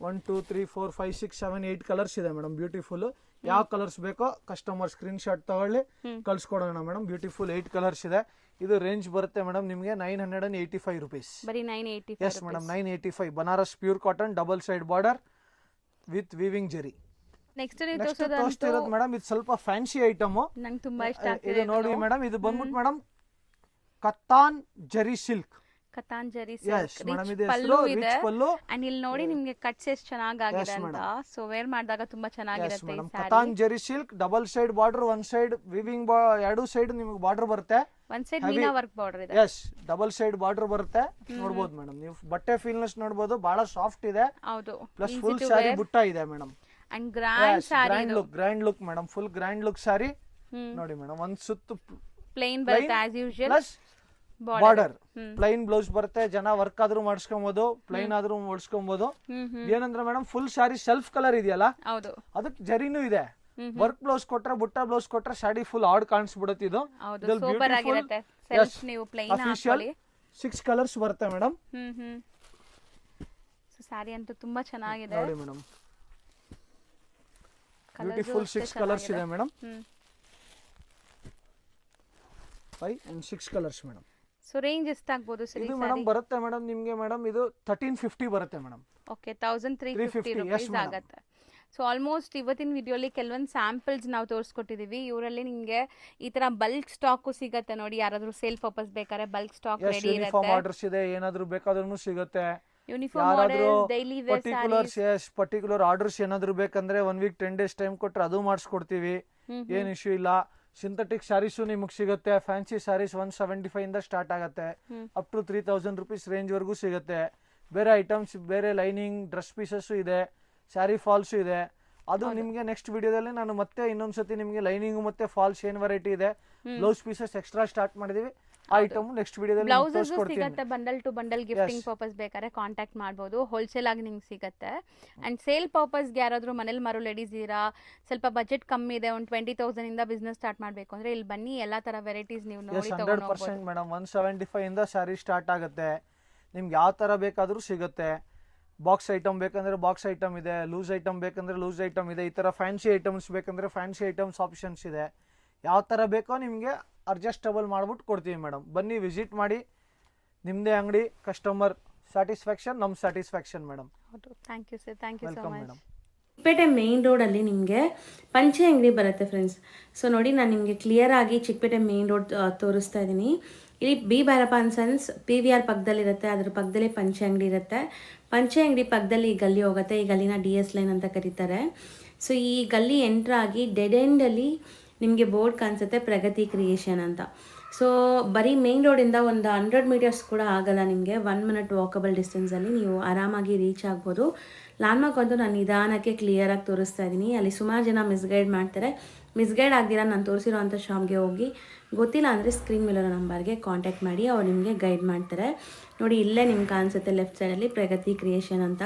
1 2 3 4 5 6 7 8 ಕಲರ್ಸ್ ಇದೆ ಮೇಡಮ್. ಬ್ಯೂಟಿಫುಲ್. ಯಾವ ಕಲರ್ಸ್ ಬೇಕೋ ಕಸ್ಟಮರ್ ಸ್ಕ್ರೀನ್ ಶಾಟ್ ತಗೊಳ್ಳಿ, ಕಳ್ಸ್ಕೊಡೋಣ ಮೇಡಮ್. ಬ್ಯೂಟಿಫುಲ್ 8 ಕಲರ್ಸ್ ಇದೆ. ಇದು ರೇಂಜ್ ಬರುತ್ತೆ ಮೇಡಮ್ ನಿಮ್ಗೆ 985 ರುಪೀಸ್. ಬರೀ 985. Yes madam, 985. Banaras pure cotton, double side border with weaving ಜರಿ. ನೆಕ್ಸ್ಟ್ ತೋರಿಸ್ತಿರೋದು ಮೇಡಮ್, ಇದು ಸ್ವಲ್ಪ ಫ್ಯಾನ್ಸಿ ಐಟಮ್. ನಂಗೆ ತುಂಬಾ ಇಷ್ಟ ಆಗ್ತಿದೆ ಇದು ನೋಡಿ ಮೇಡಮ್. ಇದು ಬಂದ್ಬಿಟ್ಟು ಮೇಡಮ್ ಕತಾನ್ ಜರಿ ಸಿಲ್ಕ್. ಕತಾನ್ ಜರಿ ಪಲ್ಲು ಇದೆ. ಅಂಡ್ ಇಲ್ಲಿ ನೋಡಿ ನಿಮ್ಗೆ ಕಟ್ಸ್ ಎಷ್ಟು ಚೆನ್ನಾಗಿದೆ ಅಂತ. ಸೊ ವೇರ್ ಮಾಡಿದಾಗ ತುಂಬಾ ಚೆನ್ನಾಗಿರುತ್ತೆ. ಕತಾನ್ ಜರಿ silk, double side border, one side viewing, ಎರಡು ಸೈಡ್ ನಿಮಗೆ ಬಾರ್ಡರ್ ಬರುತ್ತೆ. ಒನ್ ಸೈಡ್ ಮೀನಾ ವರ್ಕ್ ಬಾರ್ಡರ್ ಇದೆ. ಎಸ್, ಡಬಲ್ ಸೈಡ್ ಬಾರ್ಡರ್ ಬರುತ್ತೆ. ನೋಡಬಹುದು ಮೇಡಮ್, ನೀವು ಬಟ್ಟೆ ಫೀಲ್ನೆಸ್ ನೋಡಬಹುದು, ಬಹಳ ಸಾಫ್ಟ್ ಇದೆ. ಹೌದು, ಪ್ಲಸ್ ಫುಲ್ ಸ್ಯಾರಿ ಬುಟ್ಟ ಇದೆ madam. And grand sari, grand look madam. Full grand look sari ನೋಡಿ ಮೇಡಮ್. ಒಂದ್ ಸುತ್ತು ಪ್ಲೇನ್ ಬರುತ್ತೆ as usual, plus border. Plain blouse ಬರುತ್ತೆ. ಜನ ವರ್ಕ್ ಆದ್ರೂ ಮಾಡಿಸ್ಕೊಬಹುದು, ಪ್ಲೈನ್ ಆದ್ರೂ ಹೊಡ್ಸ್ಕೊಬಹುದು. ಏನಂದ್ರೆ madam, full sari self colour ಇದೆಯಲ್ಲ, ಅದಕ್ಕೆ ಜರಿನೂ ಇದೆ. ವರ್ಕ್ ಬ್ಲೌಸ್ ಕೊಟ್ರೆ, ಬುಟ್ಟ ಬ್ಲೌಸ್ ಕೊಟ್ರೆ ಸ್ಯಾರಿ ಫುಲ್ ಆಡ್ ಕಾಣಿಸ್ಬಿಡುತ್ತೆ. ಇದು ಅಫಿಷಿಯಲ್ 6 ಕಲರ್ಸ್ ಬರುತ್ತೆ ಮೇಡಮ್. ಸ್ಯಾರಿ ಅಂತೂ ತುಂಬಾ ಚೆನ್ನಾಗಿದೆ ನೋಡಿ ಮೇಡಮ್. ಬ್ಯೂಟಿಫುಲ್ 6 ಕಲರ್ಸ್ ಇದೆ madam. 5 and 6 colours madam. So range ಎಷ್ಟಾಗಬಹುದು ಸರ್? ಇದು ಮೇಡಮ್ ಬರುತ್ತೆ ಮೇಡಮ್ ನಿಮಗೆ ಮೇಡಮ್, ಇದು 1350 ಬರುತ್ತೆ ಮೇಡಮ್. ಓಕೆ, 1350 ರೂಪೀಸ್ ಆಗುತ್ತೆ. ಸೊ ಆಲ್ಮೋಸ್ಟ್ ಇವತ್ತಿನ ವಿಡಿಯೋಲಿ ಕೆಲವೊಂದು ಸ್ಯಾಂಪಲ್ಸ್ ನಾವು ತೋರಿಸ್ಕೊಟ್ಟಿದೀವಿ. ಇವರಲ್ಲಿ ನಿಮಗೆ ಈ ತರ ಬಲ್ಕ್ ಸ್ಟಾಕ್ ಸಿಗುತ್ತೆ ನೋಡಿ. ಯಾರಾದ್ರೂ ಸೇಲ್ ಪರ್ಪಸ್ ಬೇಕಾದ್ರೆ ಬಲ್ಕ್ ಸ್ಟಾಕ್ ರೆಡಿ ಇರುತ್ತೆ. ಆರ್ಡರ್ಸ್ ಇದೆ, ಏನಾದ್ರೂ ಬೇಕಾದ್ರೂ ಸಿಗುತ್ತೆ. Uniform models, daily wear saris, particular orders ಏನಾದ್ರು ಬೇಕಂದ್ರೆ 1 ವೀಕ್ 10 ಡೇಸ್ ಟೈಮ್ ಕೊಟ್ರೆ ಅದು ಮಾಡಿಸ್ಕೊಡ್ತೀವಿ. ಏನ್ ಇಶ್ಯೂ ಇಲ್ಲ. ಸಿಂಥೆಟಿಕ್ ಸ್ಯಾರೀಸು ನಿಮಗೆ ಸಿಗುತ್ತೆ. ಫ್ಯಾನ್ಸಿ ಸ್ಯಾರೀಸ್ 175 ಇಂದ ಸ್ಟಾರ್ಟ್ ಆಗುತ್ತೆ, ಅಪ್ ಟು 3000 ರುಪೀಸ್ ರೇಂಜ್ ವರೆಗೂ ಸಿಗುತ್ತೆ. ಬೇರೆ ಐಟಮ್ಸ್, ಬೇರೆ ಲೈನಿಂಗ್, ಡ್ರೆಸ್ ಪೀಸಸ್ ಇದೆ, ಸ್ಯಾರಿ ಫಾಲ್ಸ್ ಇದೆ. ಅದು ನಿಮಗೆ ನೆಕ್ಸ್ಟ್ ವಿಡಿಯೋದಲ್ಲಿ ನಾನು ಮತ್ತೆ ಇನ್ನೊಂದ್ಸತಿ ನಿಮಗೆ ಲೈನಿಂಗ್ ಮತ್ತೆ ಫಾಲ್ಸ್ ಏನ್ ವೆರೈಟಿ ಇದೆ, ಬ್ಲೌಸ್ ಪೀಸಸ್ ಎಕ್ಸ್ಟ್ರಾ ಸ್ಟಾರ್ಟ್ ಮಾಡಿದೀವಿ. ಐಟಮ್ ನೆಕ್ಸ್ಟ್ ವಿಡಿಯೋದಲ್ಲಿ ಬ್ಲೌಸಸ್ ಸಿಗುತ್ತೆ. Bundle to bundle gifting purpose ಬೇಕಾದ್ರೆ ಕಾಂಟ್ಯಾಕ್ಟ್ ಮಾಡಬಹುದು. ಹೋಲ್ಸೇಲ್ ಆಗಿ ನಿಮ್ಗೆ ಸಿಗುತ್ತೆ. ಅಂಡ್ ಸೇಲ್ ಪರ್ಪಸ್ಗೆ ಯಾರಾದ್ರೂ ಮನೇಲಿ ಮಾರೋ ಲೇಡೀಸ್ ಇರಾ, ಸ್ವಲ್ಪ ಬಜೆಟ್ ಕಮ್ಮಿ ಇದೆ, ಒಂದು 20,000 ಇಂದ ಬಿಸ್ನೆಸ್ ಸ್ಟಾರ್ಟ್ ಮಾಡಬೇಕು ಅಂದ್ರೆ ಇಲ್ಲಿ ಬನ್ನಿ. ಎಲ್ಲಾ ತರ ವೆರೈಟೀಸ್ ನೀವು ನೋಡಿ ತಗೊಂಡು ಹೋಗಬಹುದು. 100% ಮೇಡಮ್. 175 ಇಂದ ಸ್ಯಾರಿ ಸ್ಟಾರ್ಟ್ ಆಗುತ್ತೆ. ನಿಮ್ಗೆ ಯಾವ ತರ ಬೇಕಾದ್ರೂ ಸಿಗುತ್ತೆ. ಬಾಕ್ಸ್ ಐಟಮ್ ಬೇಕಂದ್ರೆ ಬಾಕ್ಸ್ ಐಟಮ್ ಇದೆ, ಲೂಸ್ ಐಟಮ್ ಬೇಕಂದ್ರೆ ಲೂಸ್ ಐಟಮ್ ಇದೆ. ಈ ತರ ಫ್ಯಾನ್ಸಿ ಐಟಮ್ಸ್ ಬೇಕಂದ್ರೆ ಫ್ಯಾನ್ಸಿ ಐಟಮ್ಸ್ ಆಪ್ಷನ್ಸ್ ಇದೆ. ಯಾವ ತರ ಬೇಕೋ ನಿಮ್ಗೆ ಅಡ್ಜಸ್ಟಬಲ್ ಮಾಡ್ಬಿಟ್ಟು ಕೊಡ್ತೀವಿ ಮೇಡಮ್. ಬನ್ನಿ, ವಿಸಿಟ್ ಮಾಡಿ. ನಿಮ್ದೇ ಅಂಗಡಿ, ಕಸ್ಟಮರ್ ಸ್ಯಾಟಿಸ್ಫ್ಯಾಕ್ಷನ್, ನಮ್ಮ satisfaction madam. Thank you sir, thank you so much. Chickpet main ರೋಡಲ್ಲಿ ನಿಮಗೆ ಪಂಚೆ ಅಂಗಡಿ ಬರುತ್ತೆ ಫ್ರೆಂಡ್ಸ್. ಸೊ ನೋಡಿ, ನಾನು ನಿಮಗೆ ಕ್ಲಿಯರ್ ಆಗಿ ಚಿಕ್ಕಪೇಟೆ ಮೇನ್ ರೋಡ್ ತೋರಿಸ್ತಾ ಇದ್ದೀನಿ. ಇಲ್ಲಿ B Bhyrappa and sons PVR ಪಕ್ಕದಲ್ಲಿರುತ್ತೆ. ಅದ್ರ ಪಕ್ಕದಲ್ಲೇ ಪಂಚೆ ಅಂಗಡಿ ಇರುತ್ತೆ. ಪಂಚೆ ಅಂಗಡಿ ಪಕ್ಕದಲ್ಲಿ ಈ ಗಲ್ಲಿ ಹೋಗುತ್ತೆ. ಈ ಗಲ್ಲಿನ DS ಲೈನ್ ಅಂತ ಕರೀತಾರೆ. ಸೊ ಈ ಗಲ್ಲಿ ಎಂಟ್ರ್ ಆಗಿ ಡೆಡ್ ಎಂಡಲ್ಲಿ ನಿಮಗೆ ಬೋರ್ಡ್ ಕಾಣಿಸುತ್ತೆ, ಪ್ರಗತಿ ಕ್ರಿಯೇಷನ್ ಅಂತ. ಸೊ ಬರೀ ಮೇನ್ ರೋಡಿಂದ ಒಂದು 100 ಮೀಟರ್ಸ್ ಕೂಡ ಆಗಲ್ಲ ನಿಮಗೆ. 1 ಮಿನಿಟ್ ವಾಕಬಲ್ ಡಿಸ್ಟೆನ್ಸಲ್ಲಿ ನೀವು ಆರಾಮಾಗಿ ರೀಚ್ ಆಗ್ಬೋದು. ಲ್ಯಾಂಡ್ಮಾರ್ಕ್ ಅಂತೂ ನಾನು ನಿಧಾನಕ್ಕೆ ಕ್ಲಿಯರಾಗಿ ತೋರಿಸ್ತಾ ಇದ್ದೀನಿ. ಅಲ್ಲಿ ಸುಮಾರು ಜನ ಮಿಸ್ಗೈಡ್ ಮಾಡ್ತಾರೆ. ಮಿಸ್ಗೈಡ್ ಆಗ್ದಿರ ನಾನು ತೋರಿಸಿರೋವಂಥ ಶಾಪ್ಗೆ ಹೋಗಿ, ಗೊತ್ತಿಲ್ಲ ಅಂದರೆ ಸ್ಕ್ರೀನ್ ಮೇಲಿರೋ ನಂಬರ್ಗೆ ಕಾಂಟ್ಯಾಕ್ಟ್ ಮಾಡಿ, ಅವ್ರು ನಿಮಗೆ ಗೈಡ್ ಮಾಡ್ತಾರೆ. ನೋಡಿ ಇಲ್ಲೇ ನಿಮ್ಗೆ ಕಾಣಿಸುತ್ತೆ ಲೆಫ್ಟ್ ಸೈಡಲ್ಲಿ ಪ್ರಗತಿ ಕ್ರಿಯೇಷನ್ ಅಂತ.